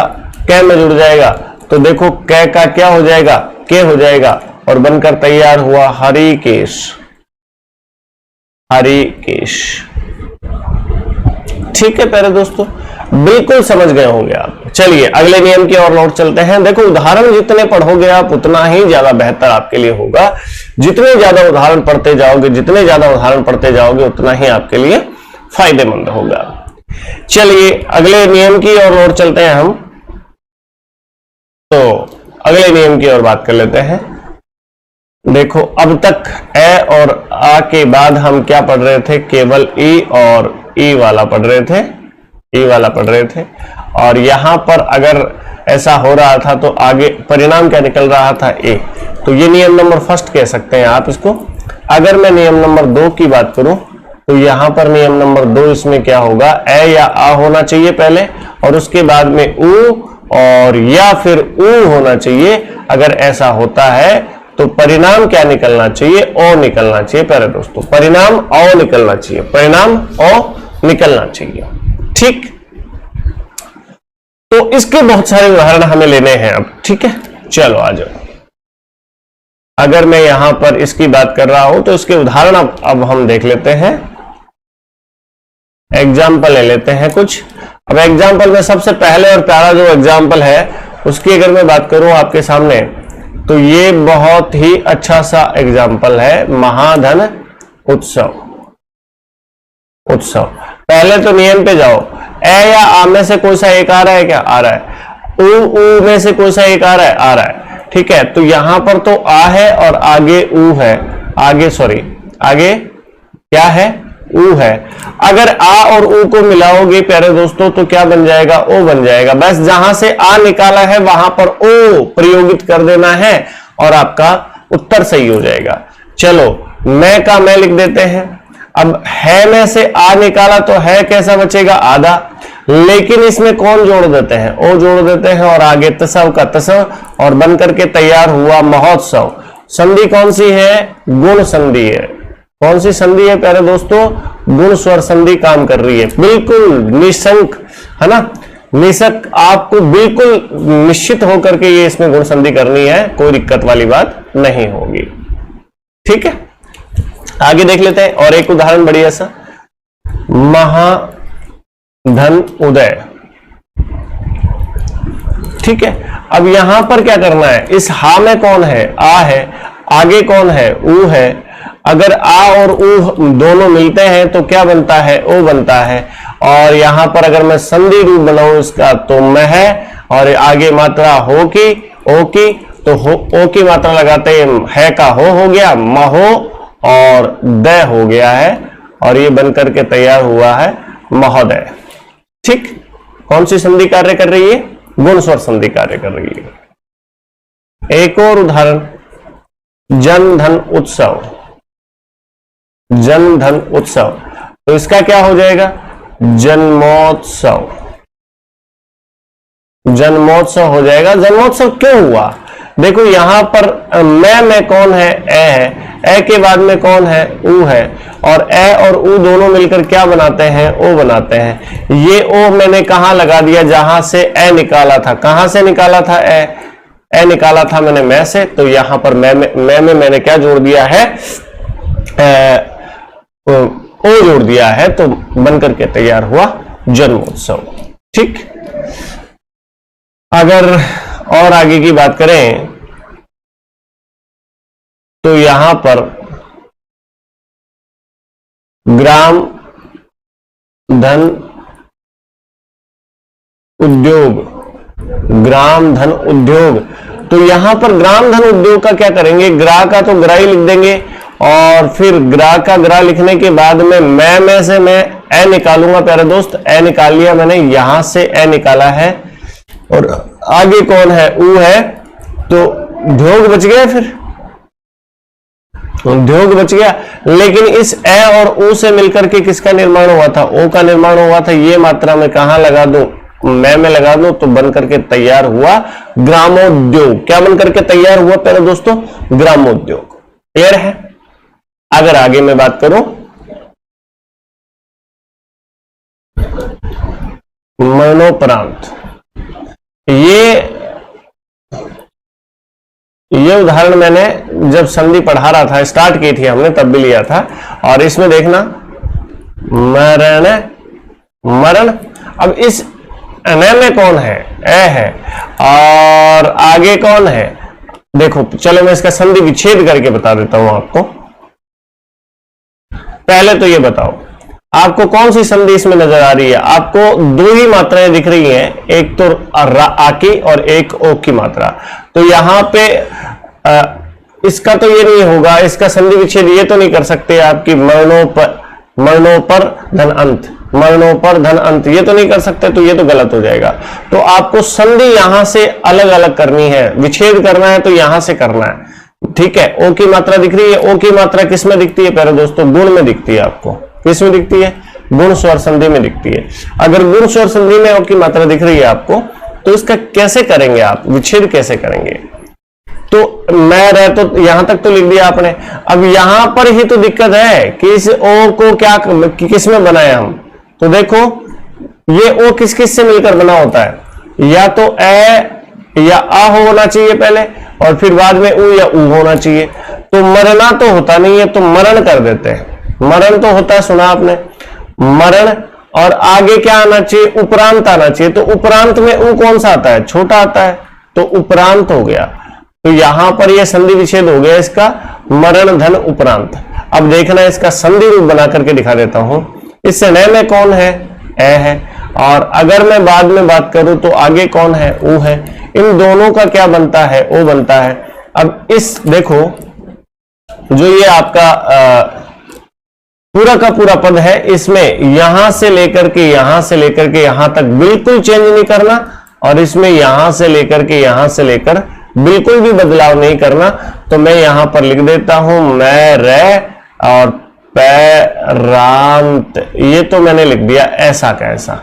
कै में जुड़ जाएगा। तो देखो कै का क्या हो जाएगा, के हो जाएगा, और बनकर तैयार हुआ हरिकेश। हरिकेश, ठीक है प्यारे दोस्तों, बिल्कुल समझ गए होंगे आप। चलिए अगले नियम की ओर लौट चलते हैं। देखो उदाहरण जितने पढ़ोगे आप उतना ही ज्यादा बेहतर आपके लिए होगा। जितने ज्यादा उदाहरण पढ़ते जाओगे, जितने ज्यादा उदाहरण पढ़ते जाओगे, उतना ही आपके लिए फायदेमंद होगा। चलिए अगले नियम की ओर लौट चलते हैं हम। तो अगले नियम की ओर बात कर लेते हैं। देखो अब तक ए और आ के बाद हम क्या पढ़ रहे थे, केवल ई और ई वाला पढ़ रहे थे, ई वाला पढ़ रहे थे। और यहां पर अगर ऐसा हो रहा था तो आगे परिणाम क्या निकल रहा था, ए। तो ये नियम नंबर फर्स्ट कह सकते हैं आप इसको। अगर मैं नियम नंबर 2 की बात करूं तो यहां पर नियम नंबर 2 इसमें क्या होगा, ए या आ होना चाहिए पहले, और उसके बाद में उ और या फिर उ होना चाहिए। अगर ऐसा होता है तो परिणाम क्या निकलना चाहिए, ओ निकलना चाहिए प्यारे दोस्तों। परिणाम ओ निकलना चाहिए, परिणाम ओ निकलना चाहिए। ठीक, तो इसके बहुत सारे उदाहरण हमें लेने हैं अब। ठीक है, चलो आ जाओ। अगर मैं यहां पर इसकी बात कर रहा हूं तो इसके उदाहरण अब हम देख लेते हैं, एग्जाम्पल ले लेते हैं कुछ। अब एग्जाम्पल में सबसे पहले और प्यारा जो एग्जाम्पल है उसकी अगर मैं बात करूं आपके सामने, तो ये बहुत ही अच्छा सा एग्जाम्पल है, महाधन उत्सव। उत्सव पहले तो नियम पे जाओ, ए या आ में से कोई सा एक आ रहा है क्या? आ रहा है। ऊ में से कोई सा एक आ रहा है? आ रहा है। ठीक है, तो यहां पर तो आ है और आगे ऊ है, आगे क्या है? ऊ है। अगर आ और ऊ को मिलाओगे प्यारे दोस्तों तो क्या बन जाएगा? ओ बन जाएगा। बस जहां से आ निकाला है वहां पर ओ प्रयोगित कर देना है और आपका उत्तर सही हो जाएगा। चलो मैं का मैं लिख देते हैं। अब है में से आ निकाला तो है कैसा बचेगा? आधा। लेकिन इसमें कौन जोड़ देते हैं? ओ जोड़ देते हैं और आगे तसव का तसव और बन करके तैयार हुआ महोत्सव। संधि कौन सी है? गुण संधि है। कौन सी संधि है प्यारे दोस्तों? गुण स्वर संधि काम कर रही है। बिल्कुल निशंक है ना, निशक आपको बिल्कुल निश्चित होकर के ये इसमें गुण संधि करनी है, कोई दिक्कत वाली बात नहीं होगी। ठीक है, आगे देख लेते हैं और एक उदाहरण बढ़िया सा, महाधन उदय। ठीक है, अब यहां पर क्या करना है? इस हा में कौन है? आ है। आगे कौन है? ऊ है। अगर आ और ऊ दोनों मिलते हैं तो क्या बनता है? ओ बनता है। और यहां पर अगर मैं संधि रूप बनाऊं इसका तो मैं है और आगे मात्रा हो की, ओ की, तो ओ की मात्रा लगाते है का हो गया, महो और दय हो गया है और ये बनकर के तैयार हुआ है महोदय। ठीक, कौन सी संधि कार्य कर रही है? गुण स्वर संधि कार्य कर रही है। एक और उदाहरण, जन धन उत्सव। जन धन उत्सव, तो इसका क्या हो जाएगा? जन्मोत्सव। जन्मोत्सव हो जाएगा। जन्मोत्सव क्यों हुआ? देखो यहां पर मैं में कौन है? ए है। ए के बाद में कौन है? ऊ है। और ए और ऊ दोनों मिलकर क्या बनाते हैं? ओ बनाते हैं। ये ओ मैंने कहां लगा दिया? जहां से ए निकाला था। कहां से निकाला था? ए निकाला था मैंने मैं से, तो यहां पर मैं में मैंने क्या जोड़ दिया है? ओ जोड़ दिया है, तो बनकर के तैयार हुआ जन्मोत्सव। ठीक, अगर और आगे की बात करें तो यहां पर ग्राम धन उद्योग। ग्राम धन उद्योग, तो यहां पर ग्राम धन उद्योग का क्या करेंगे? ग्रा का तो ग्रा ही लिख देंगे और फिर ग्रा का ग्रा लिखने के बाद में से मैं ए निकालूंगा प्यारे दोस्त। ए निकाल लिया मैंने, यहां से ए निकाला है और आगे कौन है? ऊ है, तो उद्योग बच गया। फिर उद्योग बच गया, लेकिन इस ए और ऊ से मिलकर के किसका निर्माण हुआ था? ओ का निर्माण हुआ था। ये मात्रा में कहां लगा दूं? मैं लगा दूं, तो बनकर के तैयार हुआ ग्रामोद्योग। क्या बनकर के तैयार हुआ प्यारे दोस्तों? ग्रामोद्योग। क्लियर है? अगर आगे मैं बात करूं, मरणोपरांत, ये उदाहरण मैंने जब संधि पढ़ा रहा था, स्टार्ट की थी हमने, तब भी लिया था। और इसमें देखना मरण, मरण। अब इस न में कौन है? ए है। और आगे कौन है? देखो चलो मैं इसका संधि विच्छेद करके बता देता हूं आपको। पहले तो ये बताओ आपको कौन सी संधि इसमें नजर आ रही है? आपको दो ही मात्राएं दिख रही हैं, एक तो आ की और एक ओ की मात्रा। तो यहां पे इसका तो ये नहीं होगा, इसका संधि विच्छेद ये तो नहीं कर सकते आपकी मरणोपर धन अंत, मरणोपर धन अंत, ये तो नहीं कर सकते, तो ये तो गलत हो जाएगा। तो आपको संधि यहां से अलग अलग करनी है, विच्छेद करना है तो यहां से करना है। ठीक है, ओ की मात्रा दिख रही है। ओ की मात्रा किस में दिखती है प्यारे दोस्तों? गुण में दिखती है। आपको किस में दिखती है? गुण स्वर संधि में दिखती है। अगर गुण स्वर संधि में ओ की मात्रा दिख रही है आपको, तो इसका कैसे करेंगे आप? विच्छेद कैसे करेंगे? तो मैं रह तो यहां तक तो लिख दिया आपने। अब यहां पर ही तो दिक्कत है कि इस ओ को क्या किस में बनाया हम। तो देखो ये ओ किस किस से मिलकर बना होता है? या तो ए या आ होना चाहिए पहले और फिर बाद में ऊ या ऊ होना चाहिए। तो मरना तो होता नहीं है, तो मरण कर देते हैं। मरण तो होता है, सुना आपने, मरण, और आगे क्या आना चाहिए, उपरांत आना चाहिए। तो उपरांत में ऊ कौन सा आता है, छोटा आता है, तो उपरांत हो गया। तो यहां पर यह संधि विच्छेद हो गया इसका, मरण धन उपरांत। अब देखना इसका संधि रूप बना करके दिखा देता हूं। इस न में कौन है, ए है, और अगर मैं बाद में बात करूं तो आगे कौन है, ऊ है। इन दोनों का क्या बनता है, ओ बनता है। अब इस देखो जो ये आपका पूरा का पूरा पद है, इसमें यहां से लेकर के यहां से लेकर के यहां तक बिल्कुल चेंज नहीं करना, और इसमें यहां से लेकर के यहां से लेकर बिल्कुल भी बदलाव नहीं करना। तो मैं यहां पर लिख देता हूं मैं रे और पैरांत, ये तो मैंने लिख दिया ऐसा का ऐसा,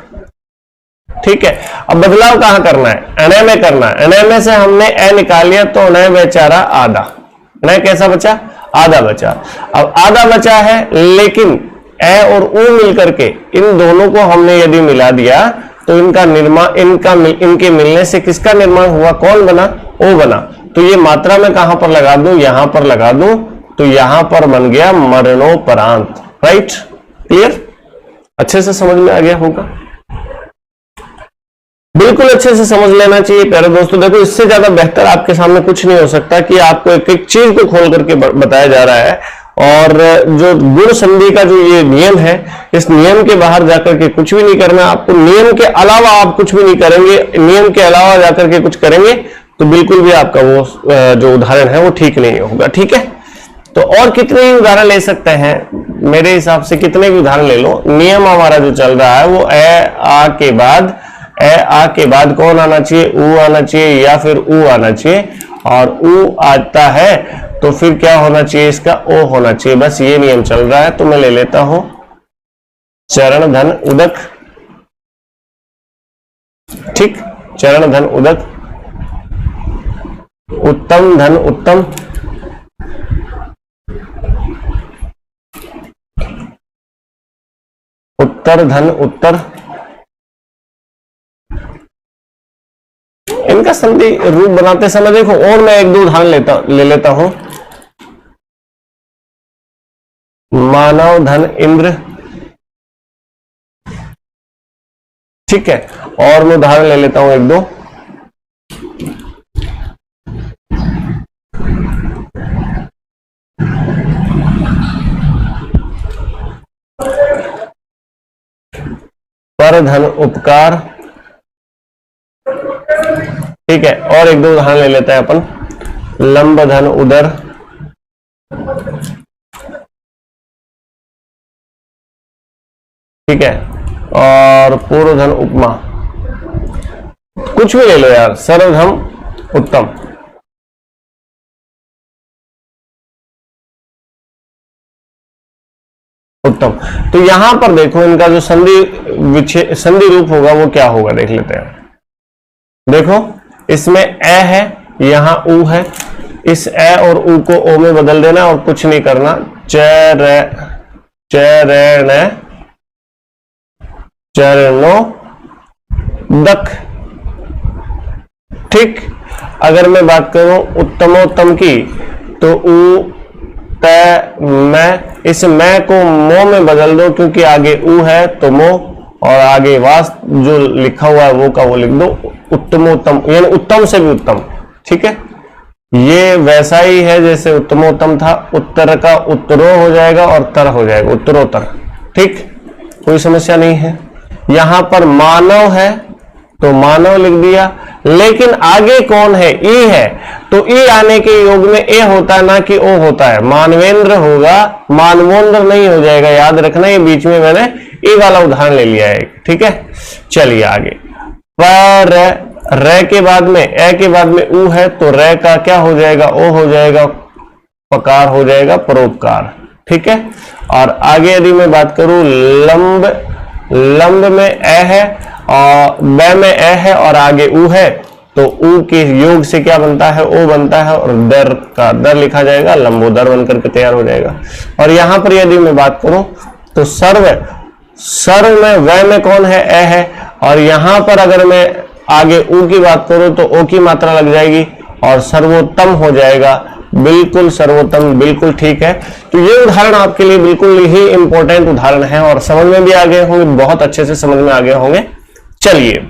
ठीक है। अब बदलाव कहां करना है, अनय में करना है। अनय में से हमने ए निकाल लिया तो अनय बेचारा आधा, अनय कैसा बचा, आधा बचा। अब आधा बचा है, लेकिन ए और ऊ मिलकर के इन दोनों को हमने यदि मिला दिया तो इनका निर्माण, इनके मिलने से किसका निर्माण हुआ, कौन बना, ओ बना। तो ये मात्रा में कहां पर लगा दूं, यहां पर लगा दूं, तो यहां पर बन गया मरणोपरांत। राइट, क्लियर, अच्छे से समझ में आ गया होगा, बिल्कुल अच्छे से समझ लेना चाहिए प्यारे दोस्तों। देखो इससे ज्यादा बेहतर आपके सामने कुछ नहीं हो सकता कि आपको एक एक चीज को खोल करके बताया जा रहा है। और जो गुण संधि का जो ये नियम है, इस नियम के बाहर जाकर के कुछ भी नहीं करना आपको। नियम के अलावा आप कुछ भी नहीं करेंगे, नियम के अलावा जाकर के कुछ करेंगे तो बिल्कुल भी आपका वो जो उदाहरण है वो ठीक नहीं होगा, ठीक है। तो और कितने ही उदाहरण ले सकते हैं, मेरे हिसाब से कितने भी उदाहरण ले लो। नियम हमारा जो चल रहा है वो ए आ के बाद कौन आना चाहिए, ऊ आना चाहिए या फिर ऊ आना चाहिए। और ऊ आता है तो फिर क्या होना चाहिए, इसका ओ होना चाहिए। बस ये नियम चल रहा है। तो मैं ले लेता हूं चरण धन उदक, ठीक, चरण धन उदक, उत्तम धन उत्तम, उत्तर धन उत्तर। इनका संधि रूप बनाते समय देखो, और मैं एक दो उदाहरण ले लेता हूं। मानव धन इंद्र, ठीक है। और मैं उदाहरण ले लेता हूं एक दो। पर धन उपकार, ठीक है। और एक दो उदाहरण ले लेते हैं अपन। लंब धन उदर, ठीक है। और पूर्व धन उपमा, कुछ भी ले लो यार, सर्वधम उत्तम, उत्तम। तो यहां पर देखो इनका जो संधि रूप होगा वो क्या होगा, देख लेते हैं। देखो इसमें ए है, यहां ऊ है, इस ए और ऊ को ओ में बदल देना और कुछ नहीं करना। चरणो दक, ठीक। अगर मैं बात करूं उत्तमोत्तम की तो ऊ तय मैं, इस मैं को मो में बदल दो क्योंकि आगे ऊ है तो मो, और आगे वास्त जो लिखा हुआ है वो का वो लिख दो उत्तमोत्तम, यानी उत्तम से भी उत्तम, ठीक है। ये वैसा ही है जैसे उत्तमोत्तम था, उत्तर का उत्तरो हो जाएगा और तर हो जाएगा, उत्तरोत्तर, ठीक, कोई समस्या नहीं है। यहां पर मानव है तो मानव लिख दिया, लेकिन आगे कौन है, ई है, तो ई आने के योग में ए होता है ना कि ओ होता है। मानवेंद्र होगा, मानवोंद्र नहीं हो जाएगा, याद रखना। ये बीच में मैंने ए वाला उदाहरण ले लिया है, ठीक है। चलिए आगे, पर रे के बाद में ए के बाद में ऊ है तो रे का क्या हो जाएगा, ओ हो जाएगा, पकार हो जाएगा, परोपकार, ठीक है। और आगे यदि मैं बात करूं लंब, लंब में ए है और ब में ए है और आगे ऊ है तो ऊ के योग से क्या बनता है, ओ बनता है, और दर का दर लिखा जाएगा, लंबोदर बनकर के तैयार हो जाएगा। और यहां पर यदि मैं बात करूं तो सर्व, सर्व में व में कौन है, ए है, और यहां पर अगर मैं आगे ऊ की बात करूं तो ओ की मात्रा लग जाएगी और सर्वोत्तम हो जाएगा। बिल्कुल सर्वोत्तम, बिल्कुल ठीक है। तो ये उदाहरण आपके लिए बिल्कुल ही इंपॉर्टेंट उदाहरण है और समझ में भी आ गए होंगे, बहुत अच्छे से समझ में आ गए होंगे। चलिए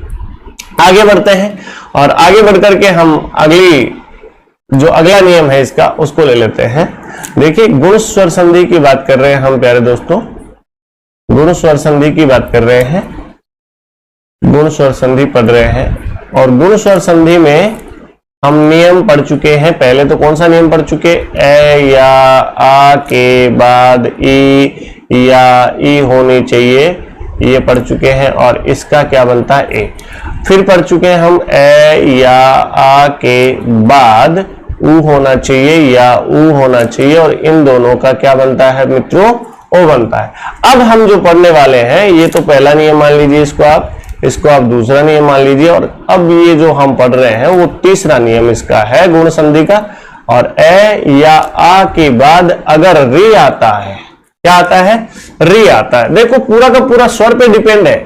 आगे बढ़ते हैं और आगे बढ़कर के हम जो अगला नियम है इसका उसको ले लेते हैं। देखिए गुण स्वर संधि की बात कर रहे हैं हम प्यारे दोस्तों, गुण स्वर संधि की बात कर रहे हैं, गुण स्वर संधि पढ़ रहे हैं। और गुण स्वर संधि में हम नियम पढ़ चुके हैं। पहले तो कौन सा नियम पढ़ चुके, ए या आ के बाद ई या ई होनी चाहिए, ये पढ़ चुके हैं। और इसका क्या बनता है, ए। फिर पढ़ चुके हैं हम ए या आ के बाद ऊ होना चाहिए या ऊ होना चाहिए, और इन दोनों का क्या बनता है मित्रों, ओ बनता है। अब हम जो पढ़ने वाले हैं, ये तो पहला नियम मान लीजिए, इसको आप दूसरा नियम मान लीजिए, और अब ये जो हम पढ़ रहे हैं वो तीसरा नियम इसका है गुण संधि का। और ए या आ के बाद अगर री आता है, क्या आता है, री आता है। देखो पूरा का पूरा स्वर पे डिपेंड है।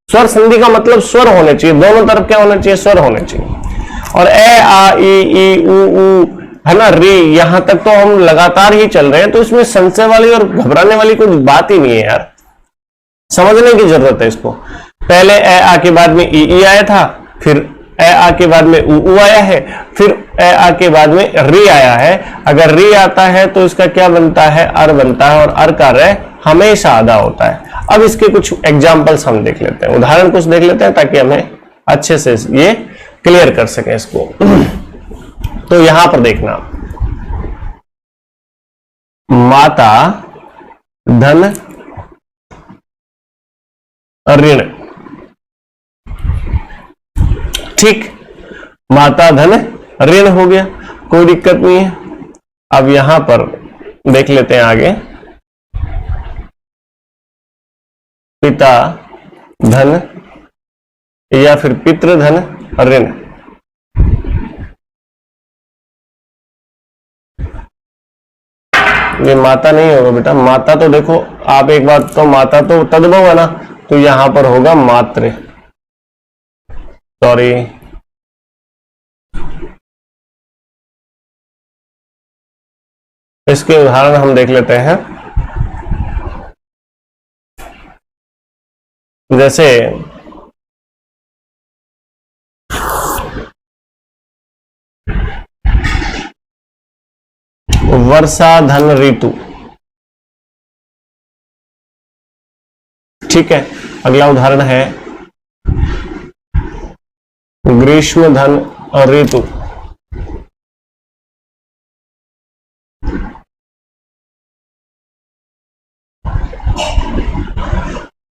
स्वर संधि का मतलब स्वर होने चाहिए, दोनों तरफ क्या होना चाहिए, स्वर होने चाहिए। और ए आ ई ऊ है ना, री, यहां तक तो हम लगातार ही चल रहे हैं, तो इसमें संशय वाली और घबराने वाली कोई बात ही नहीं है यार, समझने की जरूरत है इसको। पहले ए आ के बाद में ई आया था, फिर ए आ के बाद में ऊ आया है, फिर ए आ के बाद में री आया है। अगर री आता है तो इसका क्या बनता है, अर बनता है, और अर का रे हमेशा आधा होता है। अब इसके कुछ एग्जाम्पल्स हम देख लेते हैं, उदाहरण कुछ देख लेते हैं ताकि हमें अच्छे से ये क्लियर कर सके इसको। तो यहां पर देखना, माता धन ऋण, ठीक, माता धन ऋण हो गया, कोई दिक्कत नहीं है। अब यहां पर देख लेते हैं आगे, पिता धन या फिर पितृधन ऋण। ये माता नहीं होगा बेटा, माता तो देखो आप एक बात, तो माता तो तद्भव है ना, तो यहां पर होगा मातृ, सॉरी, इसके उदाहरण हम देख लेते हैं। जैसे वर्षा धन ऋतु, ठीक है। अगला उदाहरण है ग्रीष्म धन ऋतु,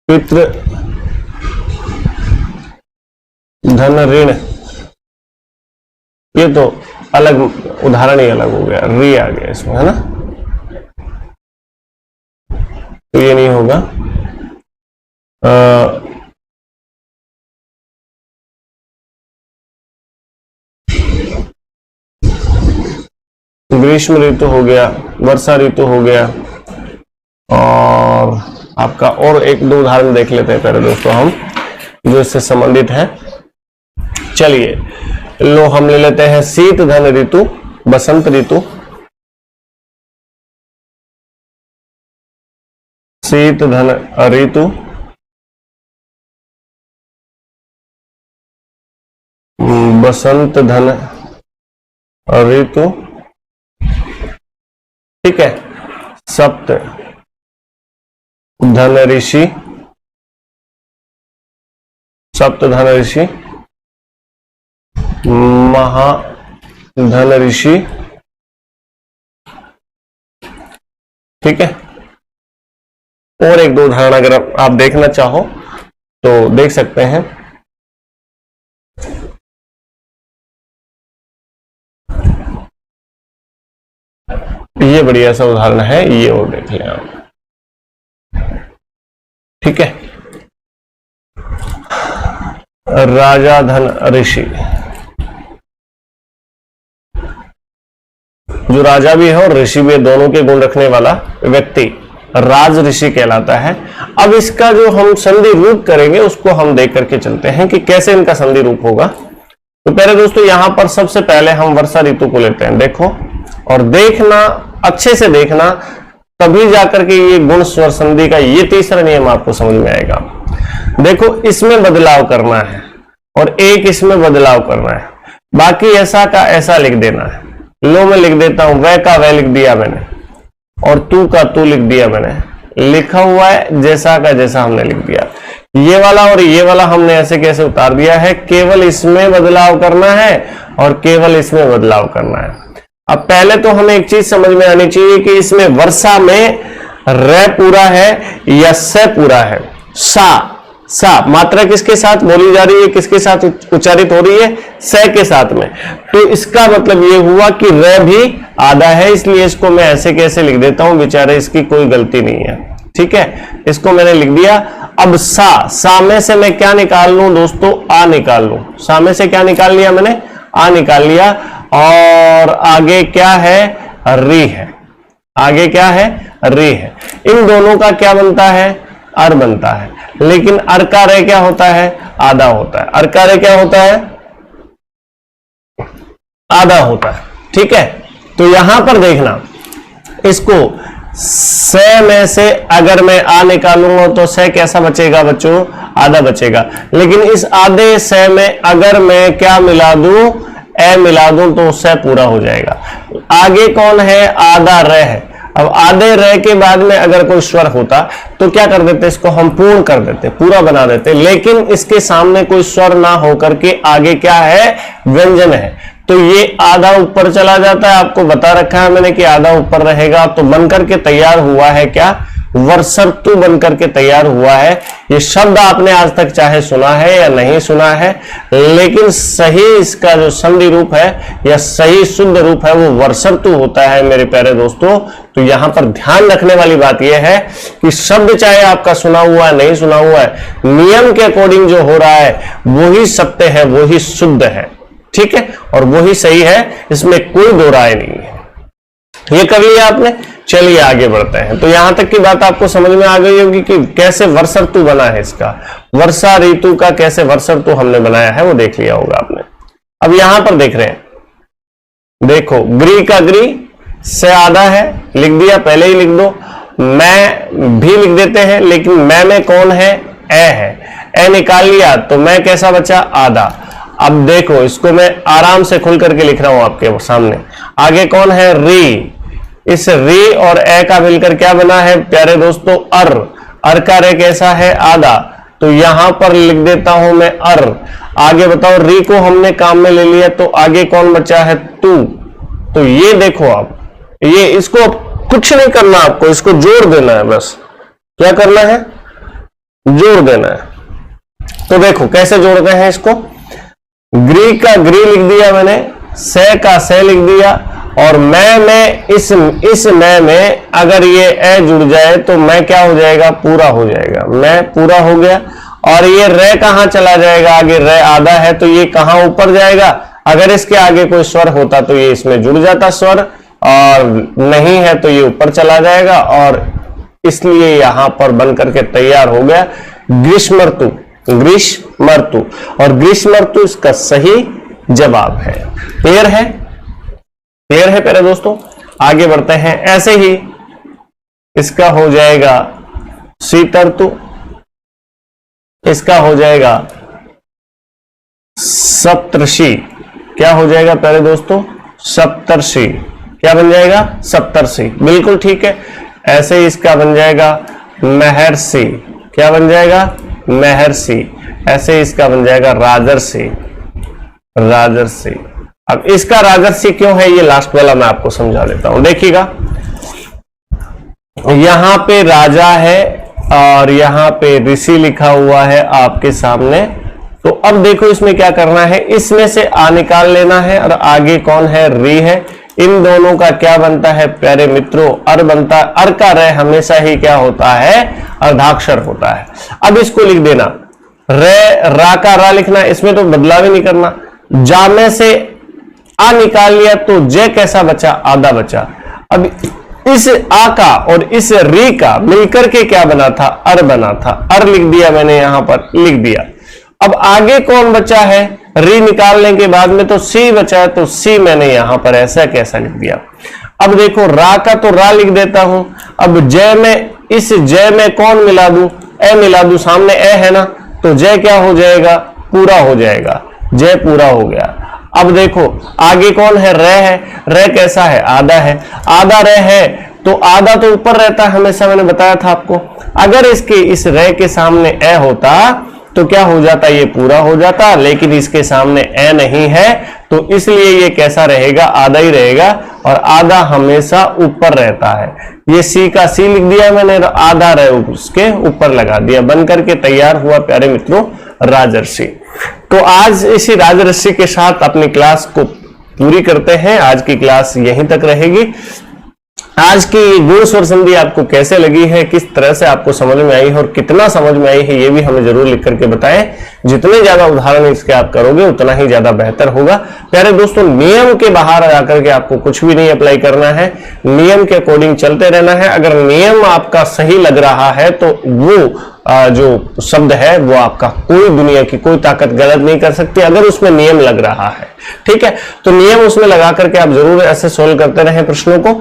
पितृ धन ऋण, ये तो अलग उदाहरण ही अलग हो गया, री आ गया इसमें, है ना, तो ये नहीं होगा। ग्रीष्म ऋतु हो गया, वर्षा ऋतु हो गया, और आपका और एक दो उदाहरण देख लेते हैं पहले दोस्तों हम, जो इससे संबंधित है। चलिए लो हम ले लेते हैं शीत धन ऋतु, बसंत ऋतु, शीत धन ऋतु, बसंत धन ऋतु, ठीक है। सप्त धन ऋषि, सप्त धन ऋषि, महा धन ऋषि, ठीक है। और एक दो उदाहरण अगर आप देखना चाहो तो देख सकते हैं। ये बढ़िया सा उदाहरण है, ये और देख लें आप, ठीक है। राजा धन ऋषि, जो राजा भी है और ऋषि भी है, दोनों के गुण रखने वाला व्यक्ति राज ऋषि कहलाता है। अब इसका जो हम संधि रूप करेंगे उसको हम देख करके चलते हैं कि कैसे इनका संधि रूप होगा। तो प्यारे दोस्तों यहां पर सबसे पहले हम वर्षा ऋतु को लेते हैं, देखो और देखना, अच्छे से देखना, तभी जाकर के ये गुण स्वर संधि का ये तीसरा नियम आपको समझ में आएगा। देखो इसमें बदलाव करना है और एक इसमें बदलाव करना है, बाकी ऐसा का ऐसा लिख देना है। लो मैं लिख देता हूं, वह का वह लिख दिया मैंने और तू का तू लिख दिया मैंने, लिखा हुआ है जैसा का जैसा हमने लिख दिया। ये वाला और ये वाला हमने ऐसे कैसे उतार दिया है, केवल इसमें बदलाव करना है और केवल इसमें बदलाव करना है। अब पहले तो हमें एक चीज समझ में आनी चाहिए कि इसमें वर्षा में र पूरा है या स पूरा है। सा मात्रा किसके साथ बोली जा रही है, किसके साथ उच्चारित हो रही है, स के साथ में। तो इसका मतलब ये हुआ कि र भी आधा है, इसलिए इसको मैं ऐसे कैसे लिख देता हूं, बेचारे इसकी कोई गलती नहीं है। ठीक है, इसको मैंने लिख दिया। अब सा में से मैं क्या निकाल लूं दोस्तों, आ निकाल लूं। सा में से क्या निकाल लिया मैंने, आ निकाल लिया। और आगे क्या है, री है। आगे क्या है, री है। इन दोनों का क्या बनता है, अर बनता है। लेकिन अर का रे क्या होता है, आधा होता है। अर का रे क्या होता है, आधा होता है। ठीक है, तो यहां पर देखना, इसको स में से अगर मैं आ निकालूंगा तो स कैसा बचेगा बच्चों, आधा बचेगा। लेकिन इस आधे स में अगर मैं क्या मिला दूं, ए मिला दूं तो स पूरा हो जाएगा। आगे कौन है, आधा र है। अब आधे र के बाद में अगर कोई स्वर होता तो क्या कर देते, इसको हम पूर्ण कर देते, पूरा बना देते। लेकिन इसके सामने कोई स्वर ना होकर के आगे क्या है, व्यंजन है, तो ये आधा ऊपर चला जाता है। आपको बता रखा है मैंने कि आधा ऊपर रहेगा। तो बनकर के तैयार हुआ है क्या, वर्षर्तु बनकर के तैयार हुआ है। ये शब्द आपने आज तक चाहे सुना है या नहीं सुना है, लेकिन सही इसका जो संधि रूप है या सही शुद्ध रूप है वो वर्षर्तु होता है मेरे प्यारे दोस्तों। तो यहां पर ध्यान रखने वाली बात यह है कि शब्द चाहे आपका सुना हुआ है नहीं सुना हुआ है, नियम के अकॉर्डिंग जो हो रहा है वही सत्य है, वही शुद्ध है। ठीक है, और वही सही है, इसमें कोई दो राय नहीं है। ये कर लिया आपने, चलिए आगे बढ़ते हैं। तो यहां तक की बात आपको समझ में आ गई होगी कि कैसे वर्षर्तु बना है इसका, वर्षा ऋतु का कैसे वर्षर्तु हमने बनाया है वो देख लिया होगा आपने। अब यहां पर देख रहे हैं, देखो ग्री का ग्री से आधा है, लिख दिया, पहले ही लिख दो। मैं भी लिख देते हैं, लेकिन मैं में कौन है, ए है, ए निकाल लिया तो मैं कैसा बचा, आधा। अब देखो इसको मैं आराम से खुल करके लिख रहा हूं आपके सामने। आगे कौन है, री। इस री और ए का मिलकर क्या बना है प्यारे दोस्तों, अर। अर का रे कैसा है, आधा, तो यहां पर लिख देता हूं मैं अर। आगे बताओ, री को हमने काम में ले लिया तो आगे कौन बचा है, तू। तो ये देखो आप, ये इसको कुछ नहीं करना, आपको इसको जोड़ देना है, बस क्या करना है, जोड़ देना है। तो देखो कैसे जोड़ते हैं इसको, ग्री का ग्री लिख दिया मैंने, से का से लिख दिया, और मैं में इस मैं में अगर ये ए जुड़ जाए तो मैं क्या हो जाएगा, पूरा हो जाएगा, मैं पूरा हो गया। और ये रे कहां चला जाएगा, आगे रे आधा है तो ये कहां ऊपर जाएगा। अगर इसके आगे कोई स्वर होता तो ये इसमें जुड़ जाता स्वर, और नहीं है तो ये ऊपर चला जाएगा, और इसलिए यहां पर बनकर के तैयार हो गया ग्रीष्मर्तु। ग्रीष्मर्तु, और ग्रीष्मर्तु इसका सही जवाब है। क्लियर है, क्लियर है प्यारे दोस्तों। आगे बढ़ते हैं, ऐसे ही इसका हो जाएगा शीतर्तु, इसका हो जाएगा सप्तर्षि। क्या हो जाएगा प्यारे दोस्तों, सप्तर्षि। क्या बन जाएगा, सप्तर्षि, बिल्कुल ठीक है। ऐसे ही इसका बन जाएगा महर्षि। क्या बन जाएगा, महर्षि। ऐसे इसका बन जाएगा राजर्षि। राजर्षि। अब इसका राजर्षि क्यों है, ये लास्ट वाला मैं आपको समझा देता हूं, देखिएगा। यहां पे राजा है और यहां पे ऋषि लिखा हुआ है आपके सामने। तो अब देखो इसमें क्या करना है, इसमें से आ निकाल लेना है, और आगे कौन है, री है। इन दोनों का क्या बनता है प्यारे मित्रों, अर बनता है। अर का रे हमेशा ही क्या होता है, अर्धाक्षर होता है। अब इसको लिख देना, रे रा का रा लिखना, इसमें तो बदलाव ही नहीं करना। जा में से आ निकाल लिया तो जय कैसा बचा, आधा बचा। अब इस आ का और इस री का मिलकर के क्या बना था, अर बना था। अर लिख दिया मैंने, यहां पर लिख दिया। अब आगे कौन बचा है, री निकालने के बाद में तो सी बचा, तो सी मैंने यहां पर ऐसा कैसा लिख दिया। अब देखो रा का तो रा लिख देता हूं। अब जय में, इस जय में कौन मिला दूं, ए मिला दूं, सामने ए है ना, तो जय क्या हो जाएगा, पूरा हो जाएगा, जय पूरा हो गया। अब देखो आगे कौन है, रे है, रे कैसा है, आधा है, आधा रे है तो आधा तो ऊपर रहता है हमेशा, मैंने बताया था आपको। अगर इसके इस रे के सामने ए होता तो क्या हो जाता, ये पूरा हो जाता, लेकिन इसके सामने ए नहीं है तो इसलिए ये कैसा रहेगा, आधा ही रहेगा, और आधा हमेशा ऊपर रहता है। ये सी का सी लिख दिया मैंने, आधा रे उसके ऊपर लगा दिया, बन करके तैयार हुआ प्यारे मित्रों राजर्षि। तो आज इसी राजर्षि के साथ अपनी क्लास को पूरी करते हैं। आज की क्लास यहीं तक रहेगी। आज की गुण स्वर संधि आपको कैसे लगी है, किस तरह से आपको समझ में आई है और कितना समझ में आई है, ये भी हमें जरूर लिख करके बताएं। जितने ज्यादा उदाहरण इसके आप करोगे उतना ही ज्यादा बेहतर होगा। प्यारे दोस्तों, नियम के बाहर जाकर के आपको कुछ भी नहीं अप्लाई करना है, नियम के अकॉर्डिंग चलते रहना है। अगर नियम आपका सही लग रहा है तो वो जो शब्द है वो आपका कोई दुनिया की कोई ताकत गलत नहीं कर सकती, अगर उसमें नियम लग रहा है। ठीक है, तो नियम उसमें लगा करके आप जरूर ऐसे सोल्व करते रहे प्रश्नों को।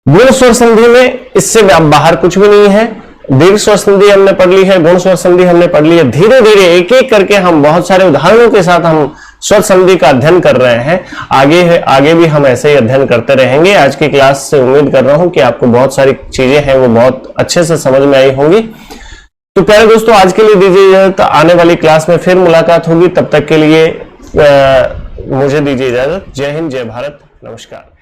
गुण स्वर संधि में इससे बाहर कुछ भी नहीं है। दीर्घ स्वर संधि हमने पढ़ ली है, गुण स्वर संधि हमने पढ़ ली है। धीरे धीरे एक एक करके हम बहुत सारे उदाहरणों के साथ हम स्वर संधि का अध्ययन कर रहे हैं। आगे भी हम ऐसे ही अध्ययन करते रहेंगे। आज की क्लास से उम्मीद कर रहा हूं कि आपको बहुत सारी चीजें हैं वो बहुत अच्छे से समझ में आई होंगी। तो प्यारे दोस्तों, आज के लिए दीजिए इजाजत, आने वाली क्लास में फिर मुलाकात होगी। तब तक के लिए मुझे दीजिए इजाजत। जय हिंद, जय भारत, नमस्कार।